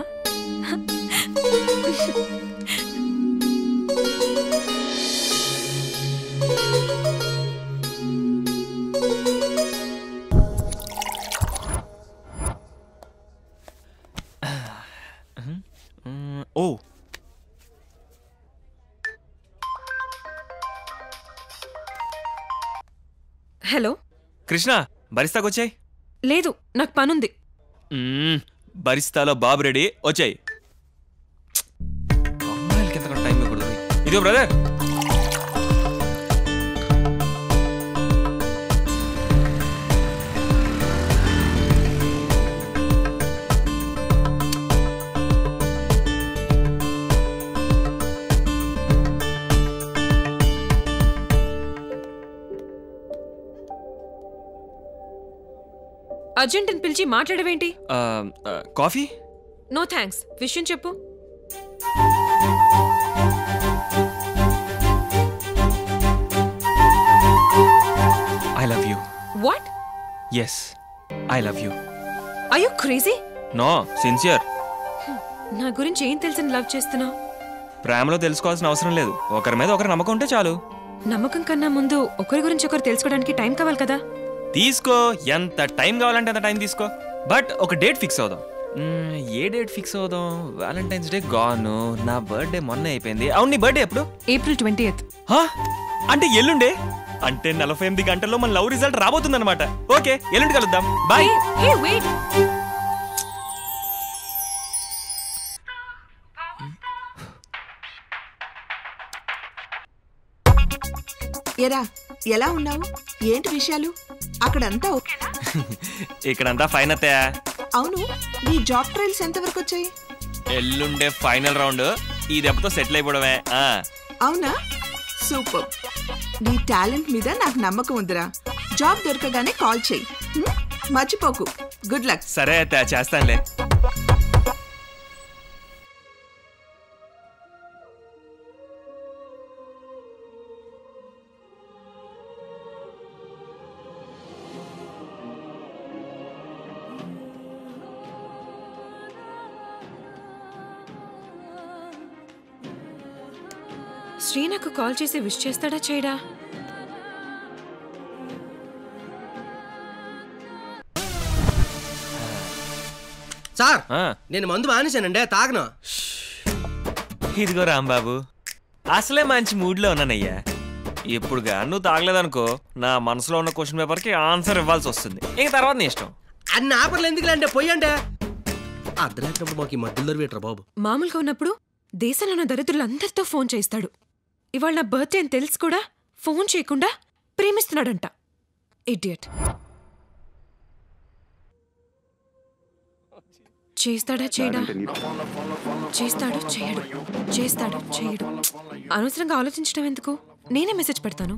ఓ, హలో కృష్ణ, బరిస్తాకొచ్చాయి. లేదు, నాకు పనుంది. బరిస్తాలో బాబు రెడీ, వచ్చాయి. అమ్మాయిలకి ఎంతకంటే టైం ఇవ్వకూడదు. ఇదిగో బ్రదర్. అర్జెంట్ అని పిలిచి మాట్లాడవేంటి? కాఫీ? No thanks. విషయం చెప్పు. I love you. What? Yes, I love you. Are you crazy? No, sincere. నా గురించి ఏం తెలిసిన లవ్ చేస్తున్నావు? ప్రేమలో తెలుసుకోవాల్సిన అవసరం లేదు, ఒకరి మీద ఒకరి నమ్మకం ఉంటే చాలు. నమ్మకం కన్నా ముందు ఒకరి గురించి ఒకరు తెలుసుకోవడానికి టైం కావాలి కదా. తీసుకో, ఎంత టైం కావాలంటే అంత టైం తీసుకో. బట్ ఒక డేట్ ఫిక్స్ అవుదాం. ఏ డేట్ ఫిక్స్ అవుదాం? వ్యాలంటైన్స్ డే గాను, నా బర్త్డే మొన్న అయిపోయింది. అవును, నీ బర్త్డే ఎప్పుడు? April 20th. అంటే ఎల్లుండే. అంటే 48 గంటల్లో మన లవ్ రిజల్ట్ రాబోతుంది అనమాట. ఓకే, ఎల్లుండి కలుద్దాం. బాయ్. ఎరా, ఎలా ఉన్నావు? ఏంటి విషయాలు? అక్కడంతా ఓకేనా? ఇక్కడంతా ఫైన్ అత్తయ్య. అవును, నీ జాబ్ ట్రయల్స్ ఎంతవరకు వచ్చాయి? ఎల్లుండే ఫైనల్ రౌండ్, ఈ దెబ్బతో సెటిల్ అయిపోవడమే. అవునా? సూపర్. నీ టాలెంట్ మీద నాకు నమ్మకం ఉందిరా. జాబ్ దొరకగానే కాల్ చేయి, మర్చిపోకు. Good luck. సరే అత్తయ్య, చేస్తానులే. శ్రీ నాకు కాల్ చేసి విష్ చేస్తాడా చేయడా? సార్, నేను మందు మానేశానండి, తాగను. ఇదిగో రాంబాబు, అసలే మంచి మూడ్లో ఉన్నానయ్యా. ఇప్పుడుగా నువ్వు తాగలేదనుకో, నా మనసులో ఉన్న క్వశ్చన్ పేపర్కి ఆన్సర్ ఇవ్వాల్సి వస్తుంది. ఇంక తర్వాత నీ ఇష్టం. అన్ని ఆపర్లు ఎందుకులేంటే పోయండి. అర్థలేకపోతే మాకు ఈ మధ్యలో వేటరా బాబు. మామూలుగా ఉన్నప్పుడు దేశంలో ఉన్న దరిద్రులందరితో ఫోన్ చేస్తాడు. ఇవాళ నా బర్త్డే అని తెలిసి కూడా ఫోన్ చేయకుండా ప్రేమిస్తున్నాడంట. ఇడియట్. చేస్తాడా చేయడా? చేస్తాడు చేయడు, చేస్తాడు చేయడు. అనవసరంగా ఆలోచించడం ఎందుకు? నేనే మెసేజ్ పెడతాను.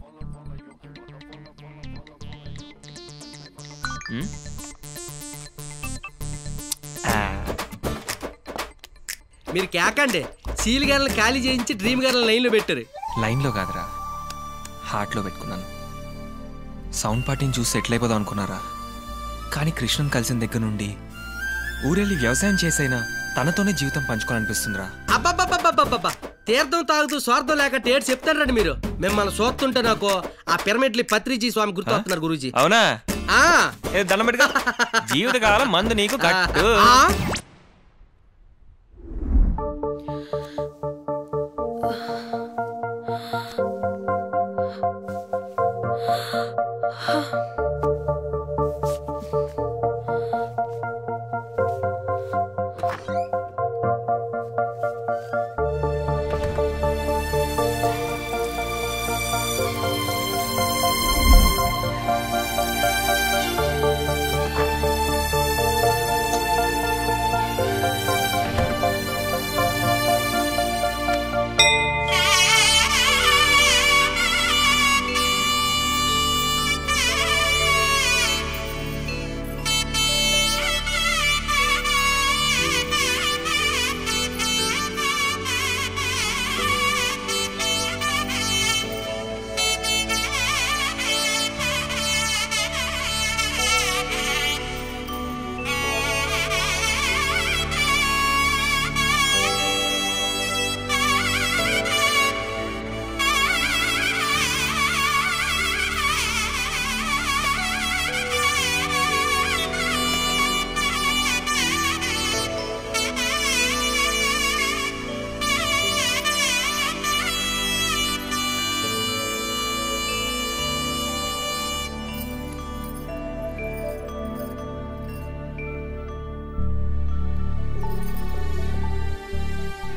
మీరు కేకండి. సీల్ గారిని ఖాళీ చేయించి డ్రీమ్ గారిని లైన్లో పెట్టారు. లైన్లో కాదురా, హార్ట్లో పెట్టుకున్నాను. సౌండ్ పార్టీని చూసి సెటిల్ అయిపోదాం అనుకున్నారా? కానీ కృష్ణన్ కలిసిన దగ్గర నుండి ఊరెళ్ళి వ్యవసాయం చేసైనా తనతోనే జీవితం పంచుకోవాలనిపిస్తుందిరా. అబ్బబ్బబ్బబ్బబ్బబ్బా, తీర్థం తాగుతూ స్వార్థం లేక టేట్ చెప్తారండి మీరు. మిమ్మల్ని చూస్తుంటే నాకు ఆ పిరమిడ్లి పత్రిజీ స్వామి గుర్తు వస్తున్నారు గురూజీ. అవునా? దండం పెట్టుకో. జీవితకాలం మందు నీకు కట్టు.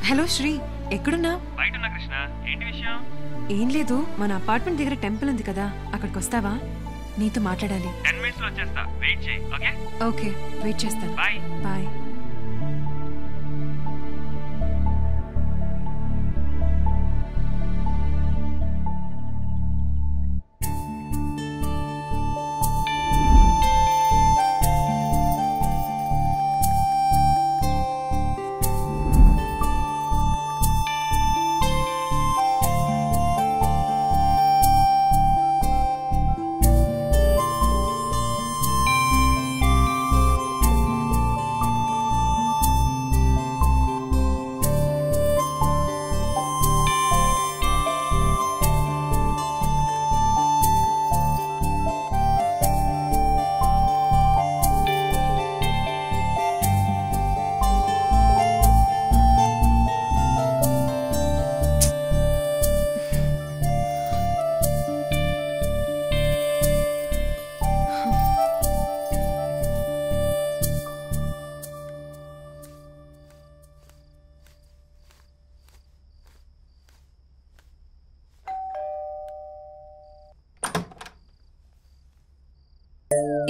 హలో శ్రీ, ఎక్కడున్నా? బయట కృష్ణ, ఏంటి విషయం? ఏం లేదు, మన అపార్ట్మెంట్ దగ్గర టెంపుల్ ఉంది కదా, అక్కడికి వస్తావా? నీతో మాట్లాడాలి. 10 minutes లో వచ్చేస్తా, వెయిట్ చేయి. ఓకే ఓకే, వెయిట్ చేస్తాను. Bye bye.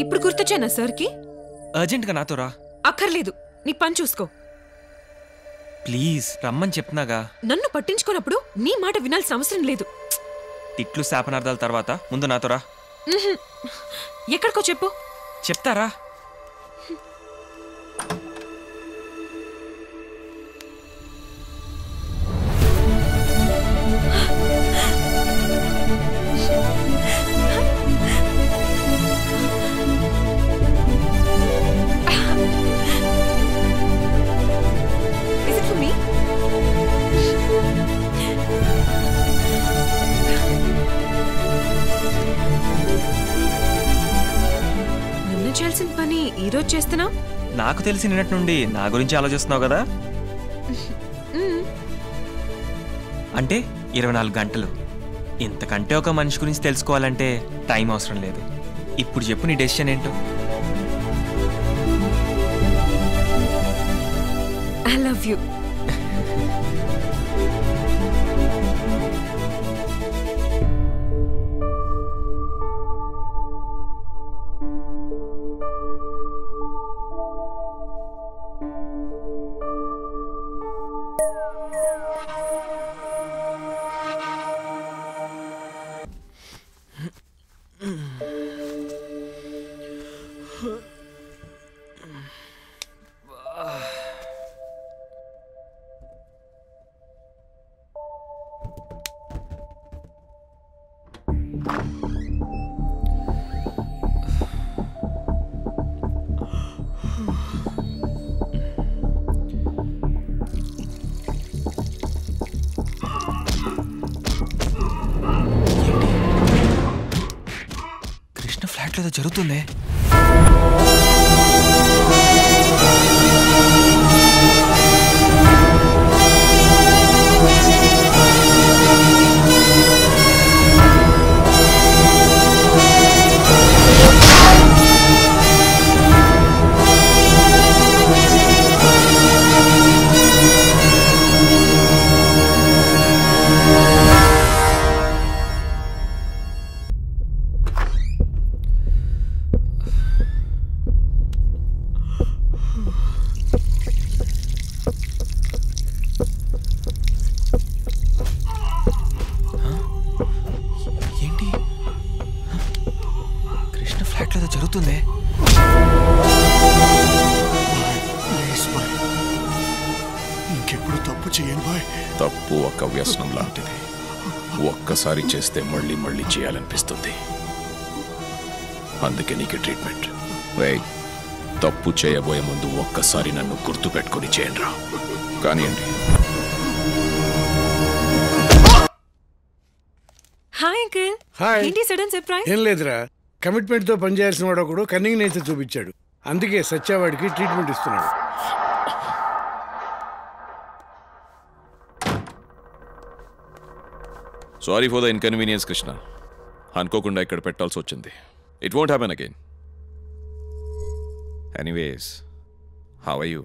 ఇప్పుడు గుర్తొచ్చానా సార్కి? అర్జెంట్గా నాతో రా. అక్కర్లేదు, నీ పని చూసుకో. ప్లీజ్ రమ్మని చెప్తున్నాగా. నన్ను పట్టించుకున్నప్పుడు నీ మాట వినాల్సిన అవసరం లేదు. తిట్లు శాపనార్థాల తర్వాత ముందు నాతో రా. ఎక్కడికో చెప్పు. చెప్తారా? చేయాల్సిన పని ఈరోజు చేస్తున్నావు. నాకు తెలిసి నిన్నటి నుండి నా గురించి ఆలోచిస్తున్నావు కదా. అంటే 24 గంటలు. ఇంతకంటే ఒక మనిషి గురించి తెలుసుకోవాలంటే టైం అవసరం లేదు. ఇప్పుడు చెప్పు నీ డెసిషన్ ఏంటో. I love you. కృష్ణ ఫ్లాట్లో ఏదో జరుగుతుంది. జరుగుతుంది. ఇంకెప్పుడు తప్పు చేయను బాయ్. తప్పు ఒక వ్యసనం లాంటిది. ఒక్కసారి చేస్తే మళ్ళీ మళ్ళీ చేయాలనిపిస్తుంది. అందుకే నీకు ట్రీట్మెంట్. తప్పు చేయబోయే ముందు ఒక్కసారి నన్ను గుర్తు పెట్టుకుని చేయండి రా. కానివ్వండి. Hi uncle. హాయ్. ఏంటి సడన్ సర్ప్రైజ్? ఏం లేదురా, కమిట్మెంట్ తో పనిచేయాల్సిన వాడు ఒకడు కన్నింగ్ నేచర్ చూపించాడు. అందుకే సత్యవాడికి ట్రీట్మెంట్ ఇస్తున్నాడు. Sorry for the inconvenience Krishna. అనుకోకుండా ఇక్కడ పెట్టాల్సి వచ్చింది. It won't happen again. Anyways, how are you?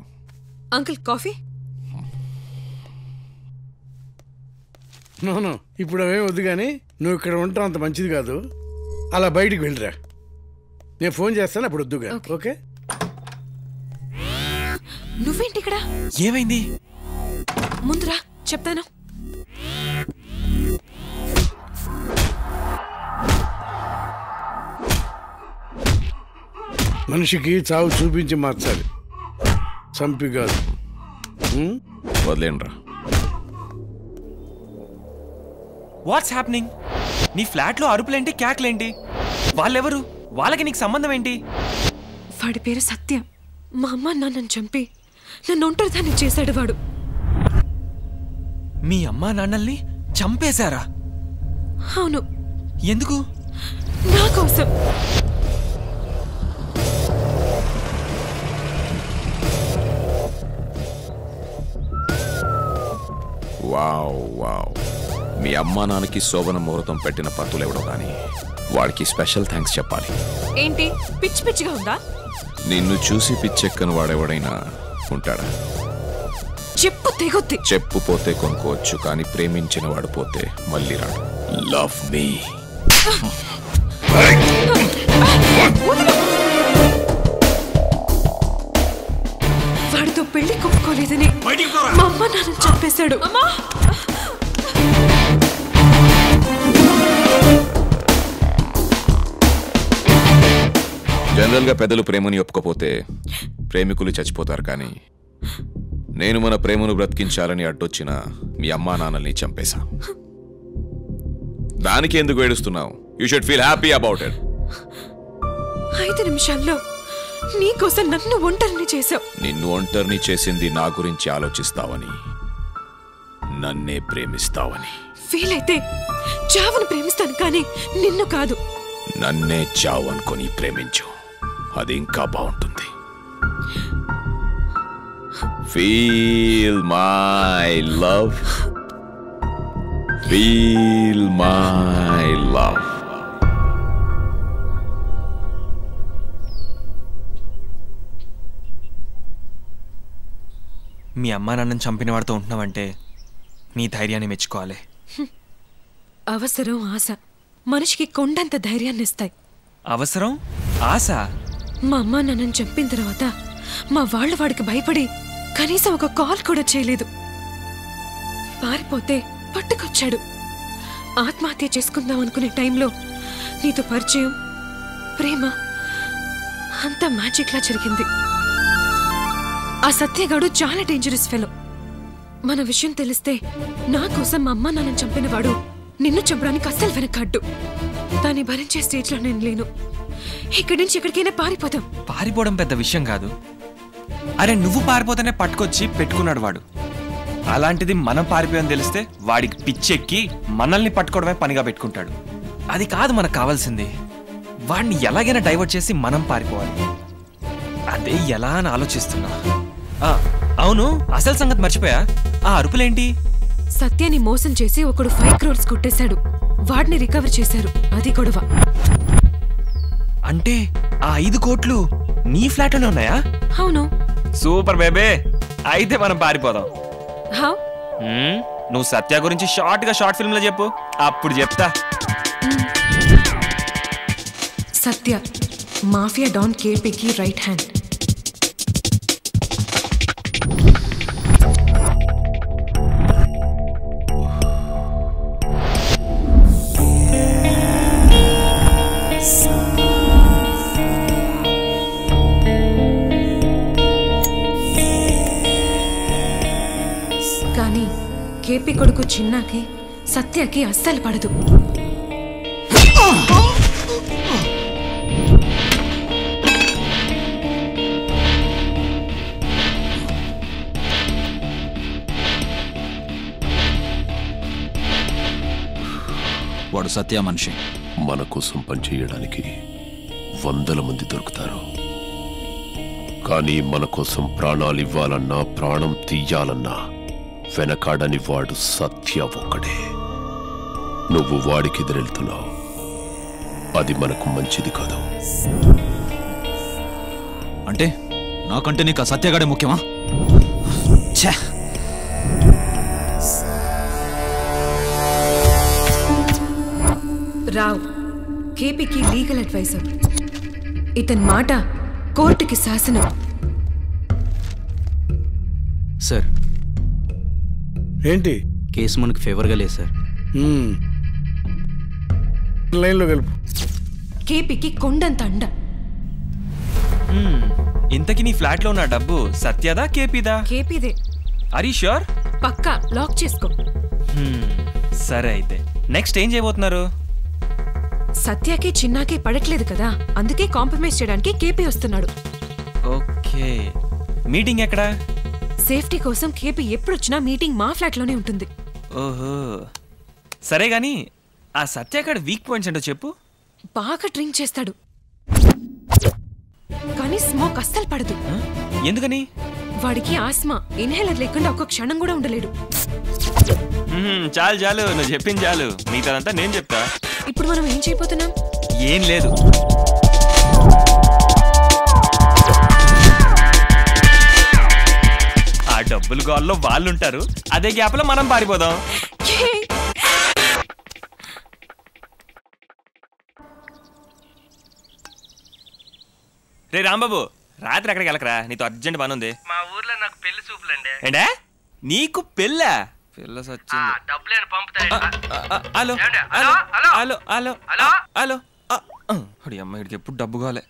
Uncle coffee? No ఇప్పుడు అవేం వద్దు కానీ నువ్వు ఇక్కడ ఉండటం అంత మంచిది కాదు. అలా బయటికి వెళ్ళిరా. నేను ఫోన్ చేస్తాను, అప్పుడు వద్దుగా. ఓకే? నువ్వేంటి ఇక్కడ? ఏమైంది? ముందురా చెప్తాను. మనిషికి చావు చూపించి మార్చాలి, చంపి కాదు. వదిలేండ్రా. What's happening? నీ ఫ్లాట్లో అరుపులేంటి, క్యాక్లేంటి? వాళ్ళెవరు? వాళ్ళకి నీకు సంబంధం ఏంటి? వాడి పేరు సత్యం. మా అమ్మ నాన్నని చంపి నన్ను ఒంటరిదాన్ని చేశాడు వాడు. మీ అమ్మా నాన్నల్ని చంపేశారా? అవును. ఎందుకు? నా కోసం. Wow wow. మీ అమ్మా నాన్నకి శోభన ముహూర్తం పెట్టిన పత్తులెవడో కానీ వాడికి స్పెషల్ థ్యాంక్స్ చెప్పాలి. ఏంటి పిచ్చి పిచ్చిగా ఉందా? నిన్ను చూసి పిచ్చెక్కని వాడెవడైనా ఉంటాడా? చెప్పు తెగొద్ది. చెప్పు పోతే కొనుక్కోవచ్చు, కానీ ప్రేమించిన వాడు పోతే మళ్ళీ రాడు. లవ్ మీ. వాడితో పెళ్లి కొప్పుకోలేదని మా అమ్మ నాన్న చంపేశాడు. జనరల్గా పెద్దలు ప్రేమని ఒప్పుకోపోతే ప్రేమికులు చచ్చిపోతారు, కానీ నేను మన ప్రేమను బ్రతికించాలని అడ్డొచ్చిన మీ అమ్మా నాన్నల్ని చంపేశా. దానికి ఎందుకు ఏడుస్తున్నావు? You should feel happy about it. 5 నిమిషాల్లో నీకోసం నన్ను ఒంటరిని చేశావు. నిన్ను ఒంటరిని చేసింది నా గురించి ఆలోచిస్తావని, నన్నే ప్రేమిస్తావని. ఫీల్ అయితే చావును ప్రేమిస్తాను, కానీ నిన్ను కాదు. నన్నే చావు అనుకొని ప్రేమించు, అది ఇంకా బాగుంటుంది. Feel my love, feel my love. మీ అమ్మా నాన్నని చంపిన వాడితో ఉంటున్నావంటే నీ ధైర్యాన్ని మెచ్చుకోవాలి. అవసరం ఆశ మనిషికి కొండంత ధైర్యాన్ని ఇస్తాయి. అవసరం ఆశ? మా అమ్మా నాన్నని చంపిన తర్వాత మా వాళ్ళు వాడికి భయపడి కనీసం ఒక కాల్ కూడా చేయలేదు. పారిపోతే పట్టుకొచ్చాడు. ఆత్మహత్య చేసుకుందాం అనుకునే టైంలో నీతో పరిచయం, ప్రేమ అంతా మ్యాజిక్ లా జరిగింది. ఆ సత్యగాడు చాలా డేంజరస్ ఫెలో. మన విషయం తెలిస్తే నా కోసం మా అమ్మా నాన్నని చంపిన వాడు నిన్ను చంపడానికి అస్సలు వెనకాడ్డు. దాన్ని భరించే స్టేజ్ లో నేను లేను. ఇక్కడి నుంచి ఎక్కడికైనా పారిపోతాం. పారిపోవడం పెద్ద విషయం కాదు. అరే నువ్వు పారిపోతేనే పట్టుకొచ్చి పెట్టుకున్నాడు వాడు. అలాంటిది మనం పారిపోయాని తెలిస్తే వాడికి పిచ్చెక్కి మనల్ని పట్టుకోవడమే పనిగా పెట్టుకుంటాడు. అది కాదు మనకు కావాల్సింది. వాడిని ఎలాగైనా డైవర్ట్ చేసి మనం పారిపోవాలి. అదే ఎలా అని ఆలోచిస్తున్నా. అవును, అసలు సంగతి మర్చిపోయా. ఆ అరుపులేంటి? సత్యాన్ని మోసం చేసి ఒకడు 5 crores కొట్టేశాడు. వాడిని రికవర్ చేశారు. అది గొడవ. అంటే ఆ 5 కోట్లు నీ ఫ్లాట్ లోనే ఉన్నాయా? అవును. సూపర్ బేబే, అయితే మనం పారిపోదాం. హౌ? నువ్వు సత్య గురించి షార్ట్ ఫిల్మ్ లో చెప్పు, అప్పుడు చెప్తా. సత్య మాఫియా డాన్ కేపీకి రైట్ హ్యాండ్. కానీ కేపీ కొడుకు చిన్నాకి సత్యకి అస్సలు పడదు. వాడు సత్య మనిషి. మన కోసం పనిచేయడానికి 100 మంది దొరుకుతారు, కానీ మన కోసం ప్రాణాలు ఇవ్వాలన్నా ప్రాణం తీయాలన్నా వెనకాడని వాడు సత్య ఒక్కడే. నువ్వు వాడికి ఎదురెళ్తున్నావు, అది మనకు మంచిది కాదు. అంటే నాకంటే నీకు ఆ సత్యగాడే ముఖ్యమా? ఛే! రావు కేపీకి లీగల్ అడ్వైజర్. ఇతని మాట కోర్టుకి శాసనం. సార్ ఏంటి కేసు మనకు ఫేవర్గా లేదు సార్. లైన్లో కలుపు. కేపీకి కొండంత అండ. ఇంతకీ నీ ఫ్లాట్ లో ఉన్న డబ్బు సత్యదా కేపీదా? కేపీదే. Are you sure? పక్కా లాక్ చేసుకో. సరే అయితే నెక్స్ట్ ఏం చేయబోతున్నారు? సత్యకి చిన్నాకి పడట్లేదు కదా, అందుకే కాంప్రమైజ్ చేయడానికి కేపీ వస్తున్నాడు. ఓకే, మీటింగ్ ఎక్కడ? సేఫ్టీ కోసం కేపీ ఎప్పుడొచ్చినా మీటింగ్ మా ఫ్లాట్ లోనే ఉంటుంది. ఓహో సరే గాని ఆ సత్యగాడి వీక్ పాయింట్స్ ఏంటో చెప్పు. బాగా డ్రింక్ చేస్తాడు, కానీ స్మోక్ అస్సలు పడదు. ఎందుకని? వాడికి ఆస్మా, ఇన్హేలర్ లేకుండా ఒక్క క్షణం కూడా ఉండలేడు. చాలు చాలు, నువ్వు చెప్పింది చాలు, మిగతాదంతా నేను చెప్తా. ఇప్పుడు మనం ఏం చేయబోతున్నాం? ఏం లేదు, ఆ డబ్బులు గాల్లో వాళ్ళు ఉంటారు, అదే గ్యాప్ లో మనం పారిపోదాం. రే రాంబాబు, రాత్రి ఎక్కడికి వెళ్ళకరా, నీతో అర్జెంట్ పని ఉంది. మా ఊర్లో నాకు పెళ్లి చూపులండి. ఏంటా నీకు పెళ్ళా? పిల్ల సచ్చింది. డబ్బులేని పంపుతాయి. Hello hello hello hello hello hello అడి అమ్మాయికి ఎప్పుడు డబ్బు కావాలి.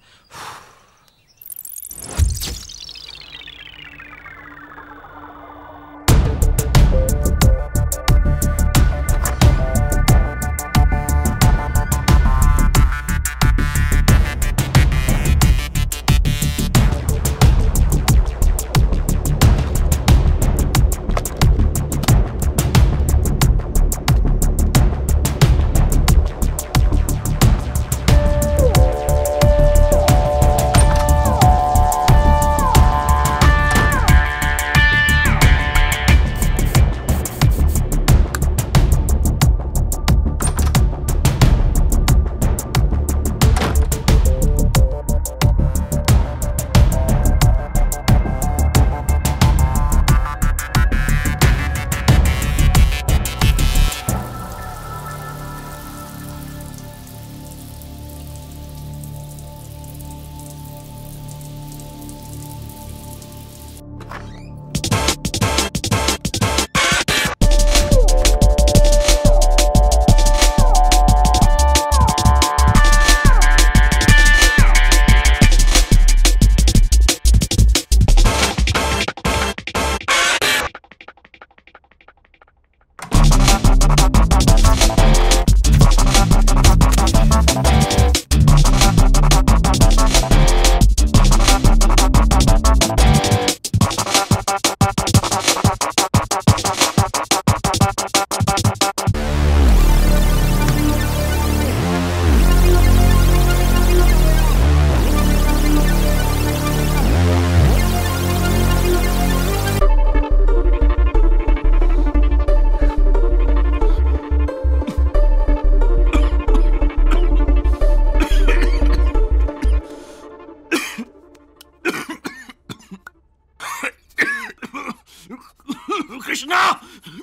కృష్ణ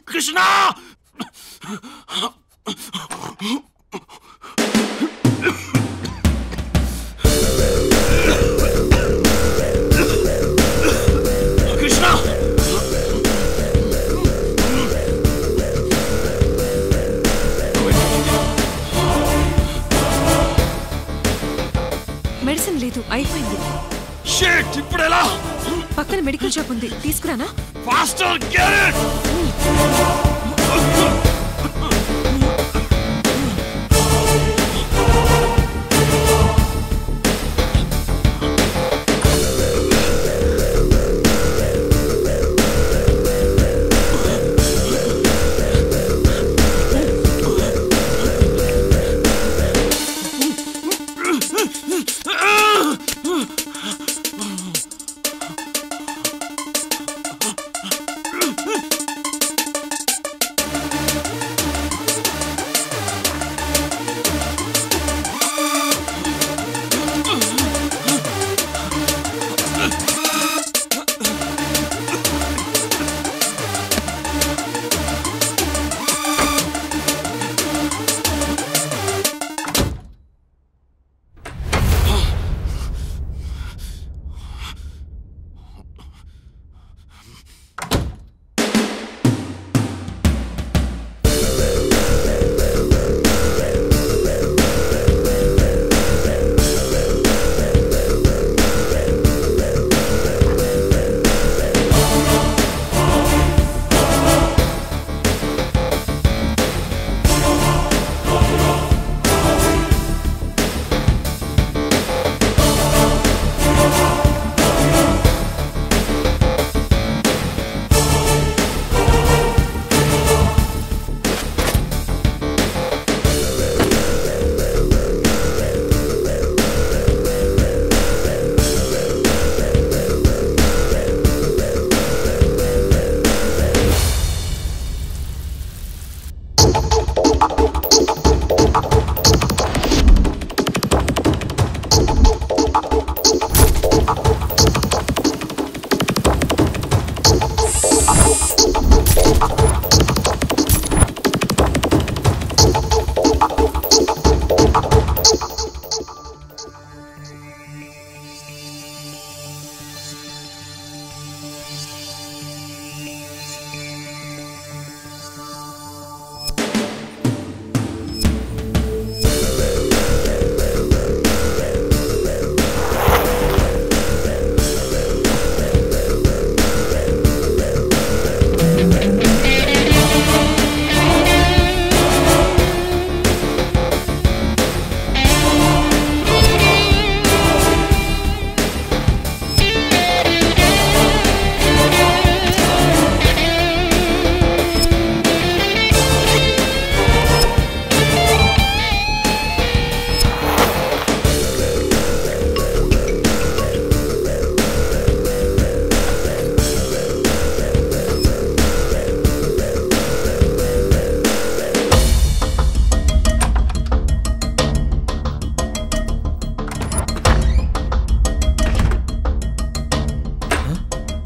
కృష్ణ కృష్ణ మెడిసిన్ లేదు, అయిపోయింది. షిట్, ఇప్పుడు ఎలా? పక్కన మెడికల్ షాప్ ఉంది, తీసుకురానా? Faster get it.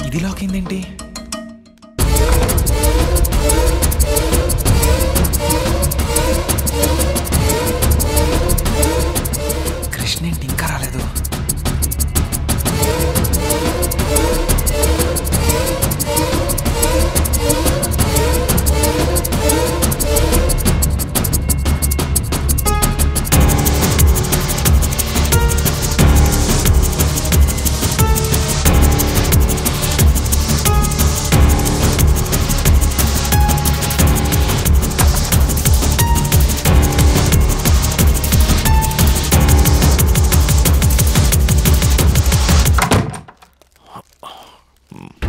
ఇది లాక్ అయిందేంటి? కృష్ణ ఏంటి ఇంకా రాలేదు?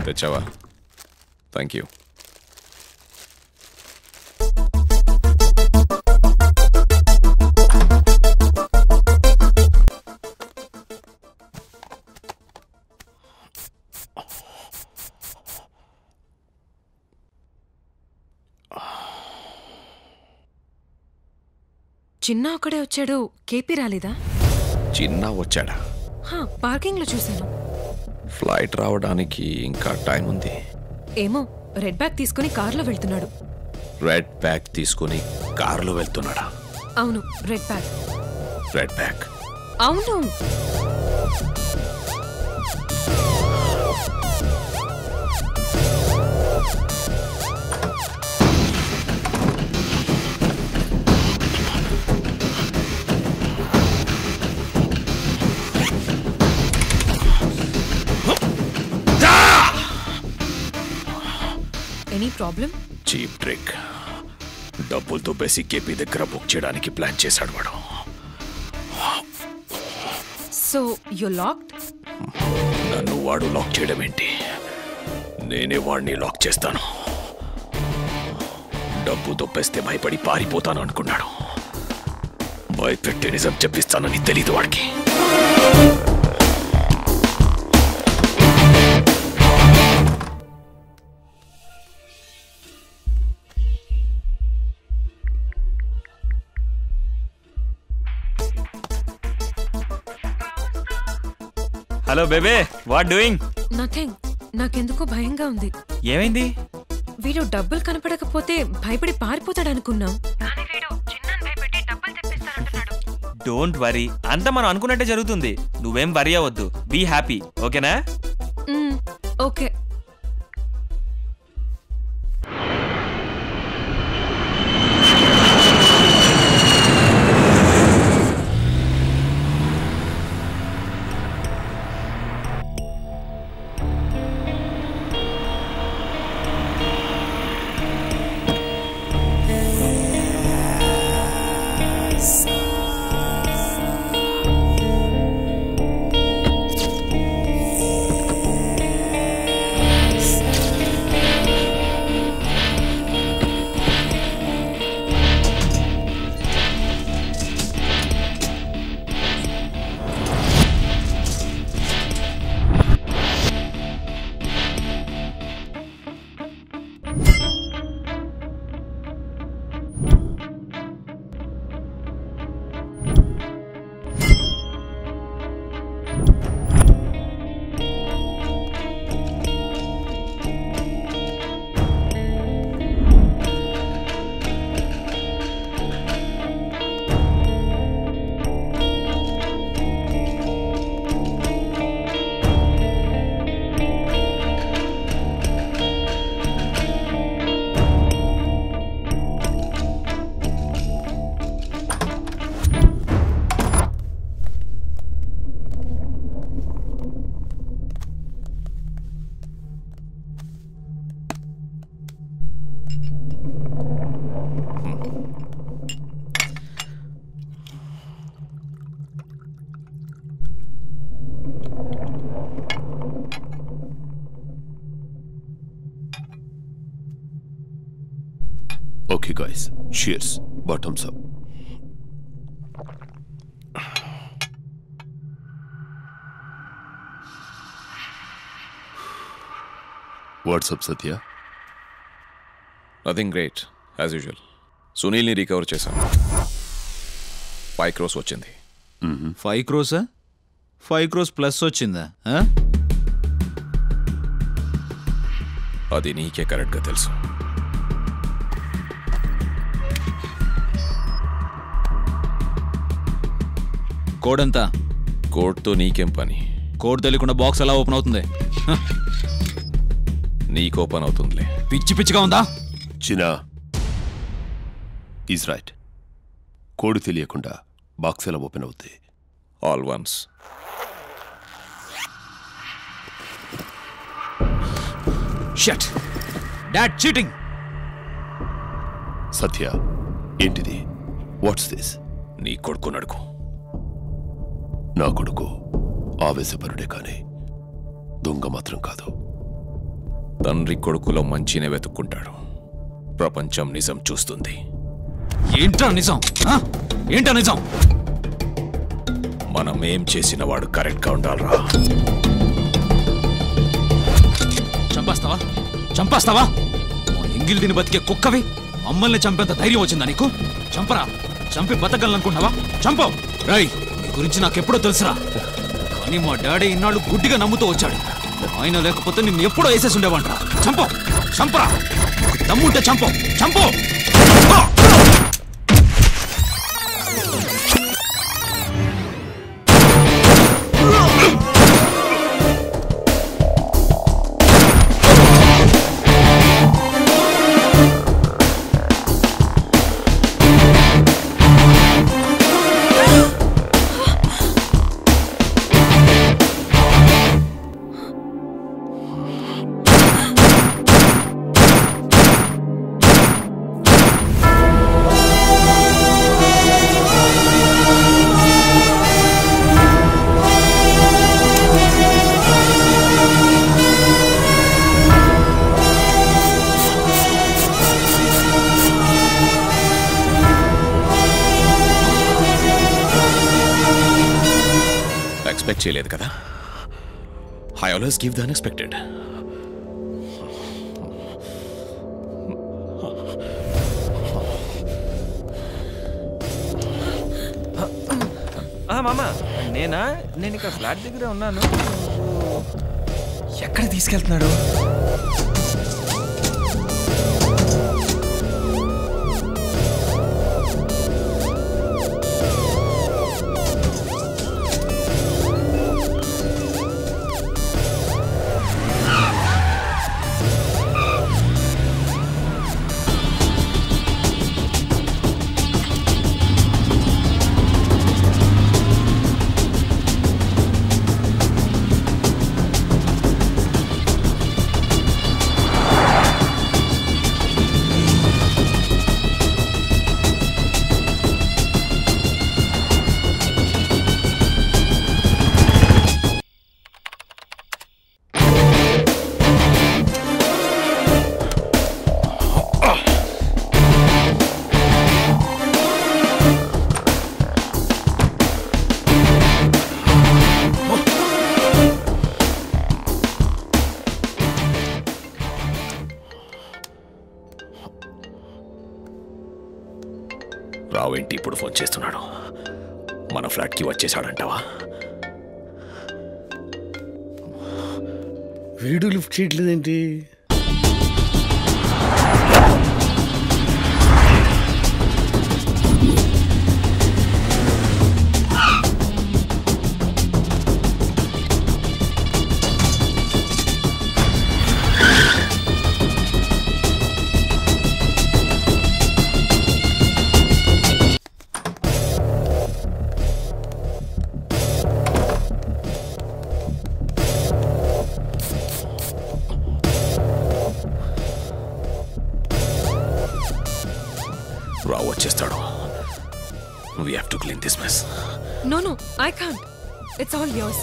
తెచ్చావా? Thank you. చిన్న ఒక్కడే వచ్చాడు, కేపీ రాలేదా? చిన్న వచ్చాడా? పార్కింగ్ లో చూశాను. ఫ్లైట్ రావడానికి ఇంకా టైం ఉంది. ఏమో, రెడ్ బ్యాగ్ తీసుకుని కార్లో వెళ్తున్నాడు. రెడ్ బ్యాగ్ తీసుకుని కారులో వెళ్తున్నాడా? అవును, రెడ్ బ్యాగ్. Red bag? అవును. Any problem? Cheap trick. డబ్బులతో బేసి కేపీ దగ్గర బుక్ చేయడానికి ప్లాన్ చేశాడు వాడు. So you locked? నన్ను వాడు లాక్ చేయడం ఏంటి? నేనే వాడిని లాక్ చేస్తాను. డబ్బు దొబ్బేస్తే భయపడి పారిపోతాను అనుకున్నాడు. భయపెట్టి నిజం చెప్పిస్తానని తెలీదు వాడికి. Hello babe, what doing? Nothing. నాకెందుకో భయంగా ఉంది. ఏమైంది? వీడు డబ్బులు కనపడకపోతే భయపడి పారిపోతాడు అనుకున్నాం. డోంట్ వరీ, అంతా మనం అనుకున్నట్టే జరుగుతుంది. నువ్వేం వరీ అవ్వద్దు. బీ హ్యాపీ, ఓకేనా? Okay. Okay, guys. Cheers. Bottoms up. What's up, Satya? Nothing great, as usual. సునీల్ని రికవర్ చేశాను. 5 crores వచ్చింది. 5 crores? 5 crores ప్లస్ వచ్చిందా? అది నీకే కరెక్ట్గా తెలుసు. కోడ్ ఎంత? కోడ్తో నీకేం పని? కోడ్ తెలియకుండా బాక్స్ ఎలా ఓపెన్ అవుతుంది? నీకు ఓపెన్ అవుతుందిలే. పిచ్చి పిచ్చిగా ఉందా? Chinna is right. కోడ్ తెలియకుండా బాక్స్ ఎలా ఓపెన్ అవుతాయి? All ones. Shut. Dad cheating. Satya, ఏంటిది? What's this? నీ కొడుకు నడుకు. నా కొడుకు ఆవేశపరుడే కానీ దొంగ మాత్రం కాదు. తండ్రి కొడుకులో మంచినే వెతుక్కుంటాడు. ప్రపంచం నిజం చూస్తుంది. ఏంటా నిజం? ఏంటా నిజం? మనం ఏం చేసిన వాడు కరెక్ట్గా ఉండాలరా. చంపేస్తావా? చంపేస్తావా? ఎంగిల్ దీని బతికే కుక్కవి మమ్మల్ని చంపేంత ధైర్యం వచ్చిందా నీకు? చంపరా. చంపి బతకగలనుకుంటున్నావా? చంపవు. రై, నీ గురించి నాకెప్పుడో తెలుసురా. కానీ మా డాడీ ఇన్నాళ్ళు గుడ్డిగా నమ్ముతూ వచ్చాడు. ఆయన లేకపోతే నిన్ను ఎప్పుడో వేసేసి ఉండేవాంట్రా. చంపవు. చంపరా. దమ్ముంటే చంపవు. చంపవు. ఎక్స్పెక్ట్ చేయలేదు కదా. I always give the unexpected. మామ, నేను ఇక్కడ ఫ్లాట్ దగ్గరే ఉన్నాను. ఎక్కడ తీసుకెళ్తున్నాడు? రావేంటి ఇప్పుడు ఫోన్ చేస్తున్నాడు? మన ఫ్లాట్కి వచ్చేసాడంటావా? వీడు లిఫ్ట్ చేయట్లేదేంటి? రావు వచ్చేస్తాడు. We have to clean this mess. No, I can't. It's all yours.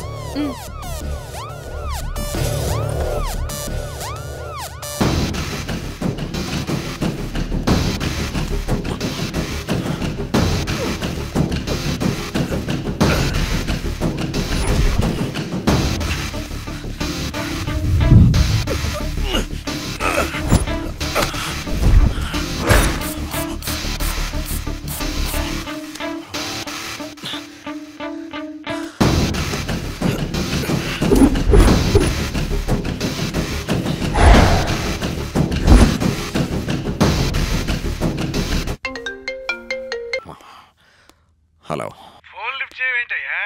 Hello. Phone lift చేయవేంటయ్యా?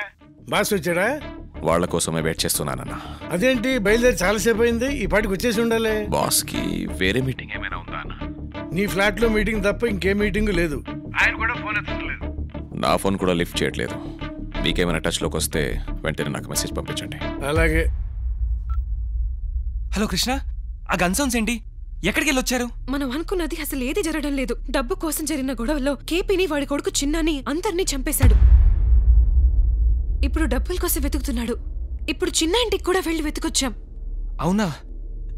బాస్ వచ్చాడా? వాళ్ళ కోసమే వెయిట్ చేస్తున్నానన్నా. అదేంటి బయలుదేరి చాలాసేపు అయింది, ఈ పాటికి వచ్చేసి ఉండాలి. బాస్కి వేరే మీటింగ్ ఏమైనా ఉందా అన్న? నీ ఫ్లాట్ లో మీటింగ్ తప్ప ఇంకే మీటింగ్ లేదు. ఆయన కూడా ఫోన్ ఎత్తలేదు. నా ఫోన్ కూడా లిఫ్ట్ చేయట్లేదు. మీకేమైనా టచ్లోకి వస్తే వెంటనే నాకు మెసేజ్ పంపించండి. అలాగే. హలో కృష్ణ, ఆ గన్ సౌండ్స్ ఏంటి? ఎక్కడికి వెళ్ళొచ్చారు? మనం అనుకున్నది అసలు ఏది జరగడం లేదు. డబ్బు కోసం జరిగిన గొడవలో కేపీని వాడి కొడుకు చిన్నాని అందరినీ చంపేశాడు. ఇప్పుడు డబ్బుల కోసం వెతుకుతున్నాడు. ఇప్పుడు చిన్న ఇంటికి కూడా వెళ్ళి వెతుకొచ్చాం. అవునా?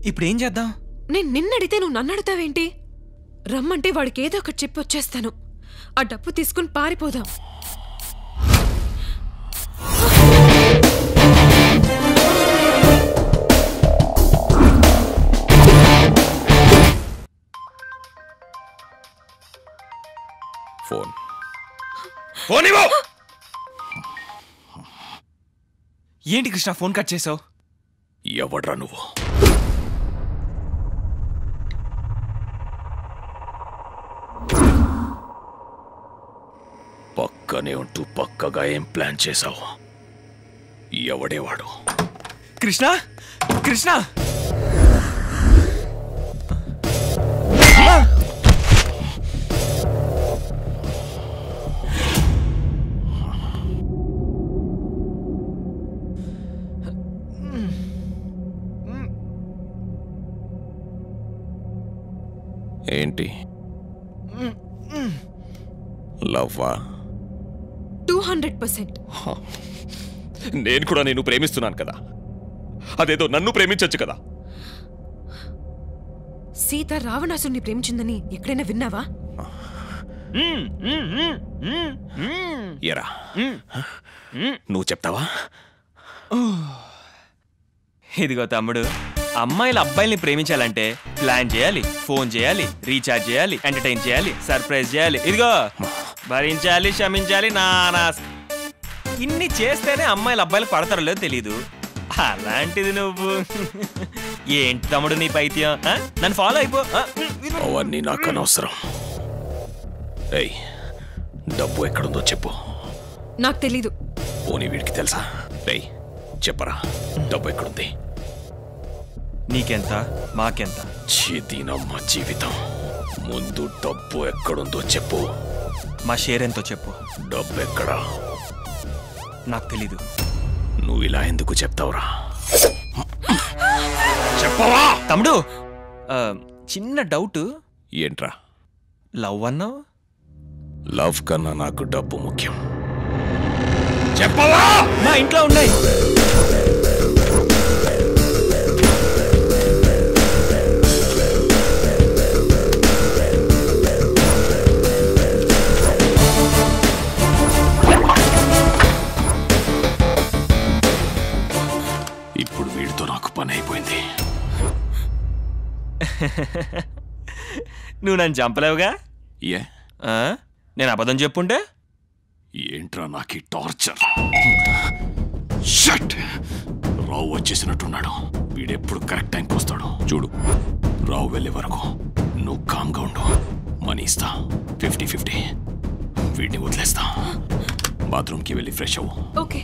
ఇప్పుడు ఏం చేద్దాం? నేను నిన్నడితే నువ్వు నన్ను అడుగుతావేంటి? రమ్మంటే వాడికి ఏదో ఒకటి చెప్పి వచ్చేస్తాను. ఆ డబ్బు తీసుకుని పారిపోదాం. ఫోన్ ఫోన్ ఇవ్వు. ఏంటి కృష్ణ ఫోన్ కట్ చేసావు? ఎవడ్రా నువ్వు? పక్కనే ఉంటూ పక్కగా ఏం ప్లాన్ చేసావు? ఎవడేవాడు? కృష్ణ కృష్ణ ఏంటి? లవ్వా? 200%. నేను కూడా నేను ప్రేమిస్తున్నాను కదా, అదేదో నన్ను ప్రేమించొచ్చు కదా. సీత రావణాసుని ప్రేమించిందని ఎక్కడైనా విన్నావా? ఎరా నువ్వు చెప్తావా? ఇదిగో తమ్ముడు, అమ్మాయిలు అబ్బాయిల్ని ప్రేమించాలంటే ప్లాన్ చేయాలి, ఫోన్ చేయాలి, రీఛార్జ్ చేయాలి, ఎంటర్టైన్ చేయాలి, సర్ప్రైజ్ చేయాలి, ఇదిగో భరించాలి, క్షమించాలి, నానా ఇన్ని చేస్తేనే అమ్మాయిలు అబ్బాయిలు పడతారో లేదో తెలీదు. అలాంటిది నువ్వు ఏంటి తమ్ముడు నీ పైత్యం? నన్ను ఫాలో అయిపో. అవన్నీ నాకు అనవసరం. ఏయ్, డబ్బు ఎక్కడుందో చెప్పు. నాకు తెలీదు. పోనీ వీడికి తెలుసా? ఏయ్ చెప్పరా, డబ్బు ఎక్కడుంది? నీకెంత మాకెంత? దీనమ్మ జీవితం. ముందు డబ్బు ఎక్కడుందో చెప్పు. మా షేర్ ఎంతో చెప్పు. డబ్బు ఎక్కడా? నాకు తెలీదు. నువ్వు ఇలా ఎందుకు చెప్తావురా? చెప్పవా? తమ్ముడు, చిన్న డౌట్. ఏంట్రా? లవ్ అన్నావు. లవ్ కన్నా నాకు డబ్బు ముఖ్యం. చెప్పవా? మా ఇంట్లో ఉన్నాయి. ఇప్పుడు వీడితో నాకు పని అయిపోయింది. నువ్వు నన్ను చంపలేవుగా? ఏ నేను అబద్ధం చెప్పుంటే? ఏంట్రా నాకు టార్చర్? షట్! రావు వచ్చేసినట్టున్నాడు. వీడెప్పుడు కరెక్ట్ టైంకి వస్తాడు చూడు. రావు వెళ్ళే వరకు నువ్వు కామ్గా ఉండు. మనీ ఇస్తా 50-50. వీడిని వదిలేస్తా. బాత్రూమ్కి వెళ్ళి ఫ్రెష్ అవ్వు. ఓకే.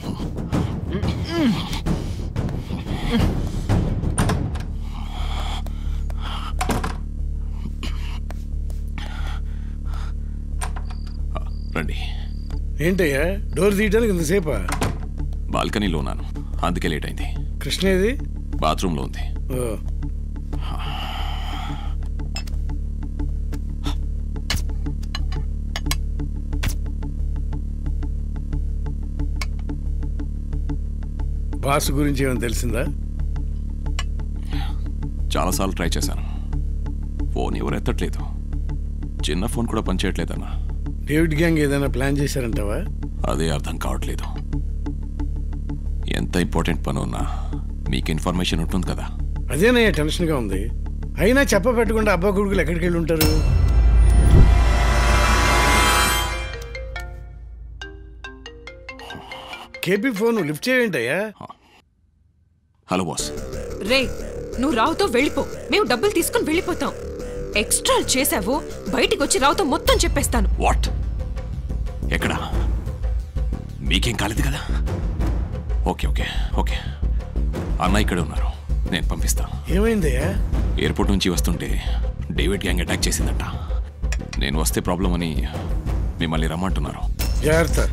రండి. ఏంటయ్యా డోర్ తీయడానికి ఇంతసేపా? బాల్కనీలో ఉన్నాను, అందుకే లేట్ అయింది. కృష్ణ ఏది? బాత్రూంలో ఉంది. బాస్ గురించి ఏమైనా తెలిసిందా? చాలాసార్లు ట్రై చేశాను, ఫోన్ ఎవరు ఎత్తట్లేదు. చిన్న ఫోన్ కూడా పనిచేయట్లేదన్నా. డేవిడ్ గ్యాంగ్ ఏదైనా ప్లాన్ చేశారంటావా? అదే అర్థం కావట్లేదు. ఎంత ఇంపార్టెంట్ పని ఉన్నా మీకు ఇన్ఫర్మేషన్ ఉంటుంది కదా. అదేనయ్యా టెన్షన్గా ఉంది. అయినా చెప్ప పెట్టకుండా అబ్బా కొడుకులు ఎక్కడికి వెళ్ళి ఉంటారు? కేపీ ఫోన్ లిఫ్ట్ చేయంటయ్యా. Hello boss. రే, నువ్వు రావుతో వెళ్ళిపో. మేము డబ్బులు తీసుకుని వెళ్ళిపోతాం. ఎక్స్ట్రా చేసావు, బయటికి వచ్చి రావుతో మొత్తం చెప్పేస్తాను. వాట్? ఎక్కడ? మీకేం కాలేదు కదా? ఓకే ఓకే ఓకే, అన్న ఇక్కడే ఉన్నారు, నేను పంపిస్తాను. ఏమైంది? ఎయిర్పోర్ట్ నుంచి వస్తుంటే డేవిడ్ గ్యాంగ్ అటాక్ చేసిందట. నేను వస్తే ప్రాబ్లం అని మిమ్మల్ని రమ్మంటున్నారు. జాగ్రత్త.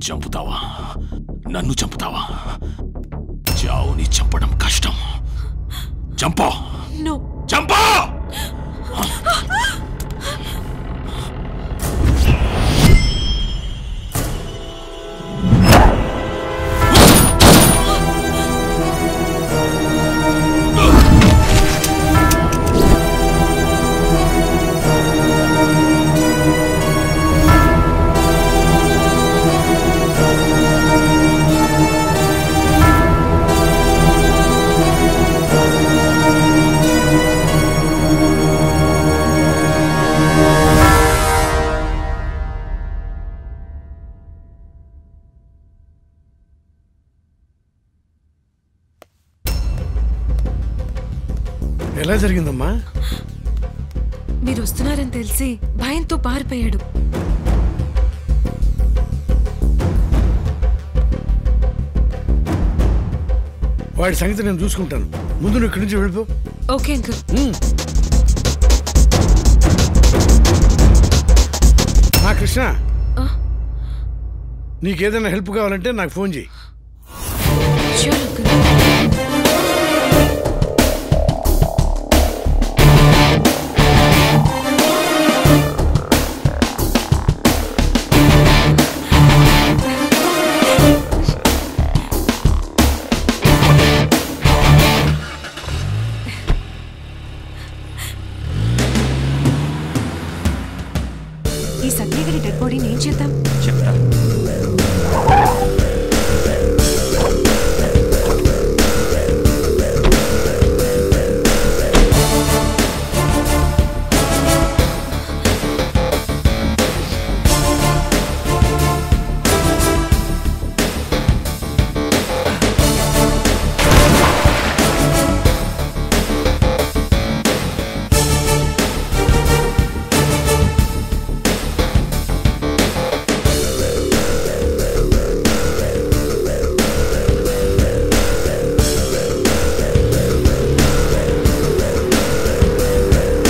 చంపుతావా? నన్ను చంపుతావా? చావుని చంపడం కష్టం. చంపా, చంపా. ఎలా జరిగిందమ్మా? మీరు వస్తున్నారని తెలిసి భయంతో పారిపోయాడు. వాడి సంగతి నేను చూసుకుంటాను. ముందు నువ్వు ఇక్కడి నుంచి వెళ్ళిపో. Okay uncle. కృష్ణ, నీకేదైనా హెల్ప్ కావాలంటే నాకు ఫోన్ చేయి. ఈ సత్యగిరి డెడ్ బాడీని ఏం చేద్దాం? చెప్తా.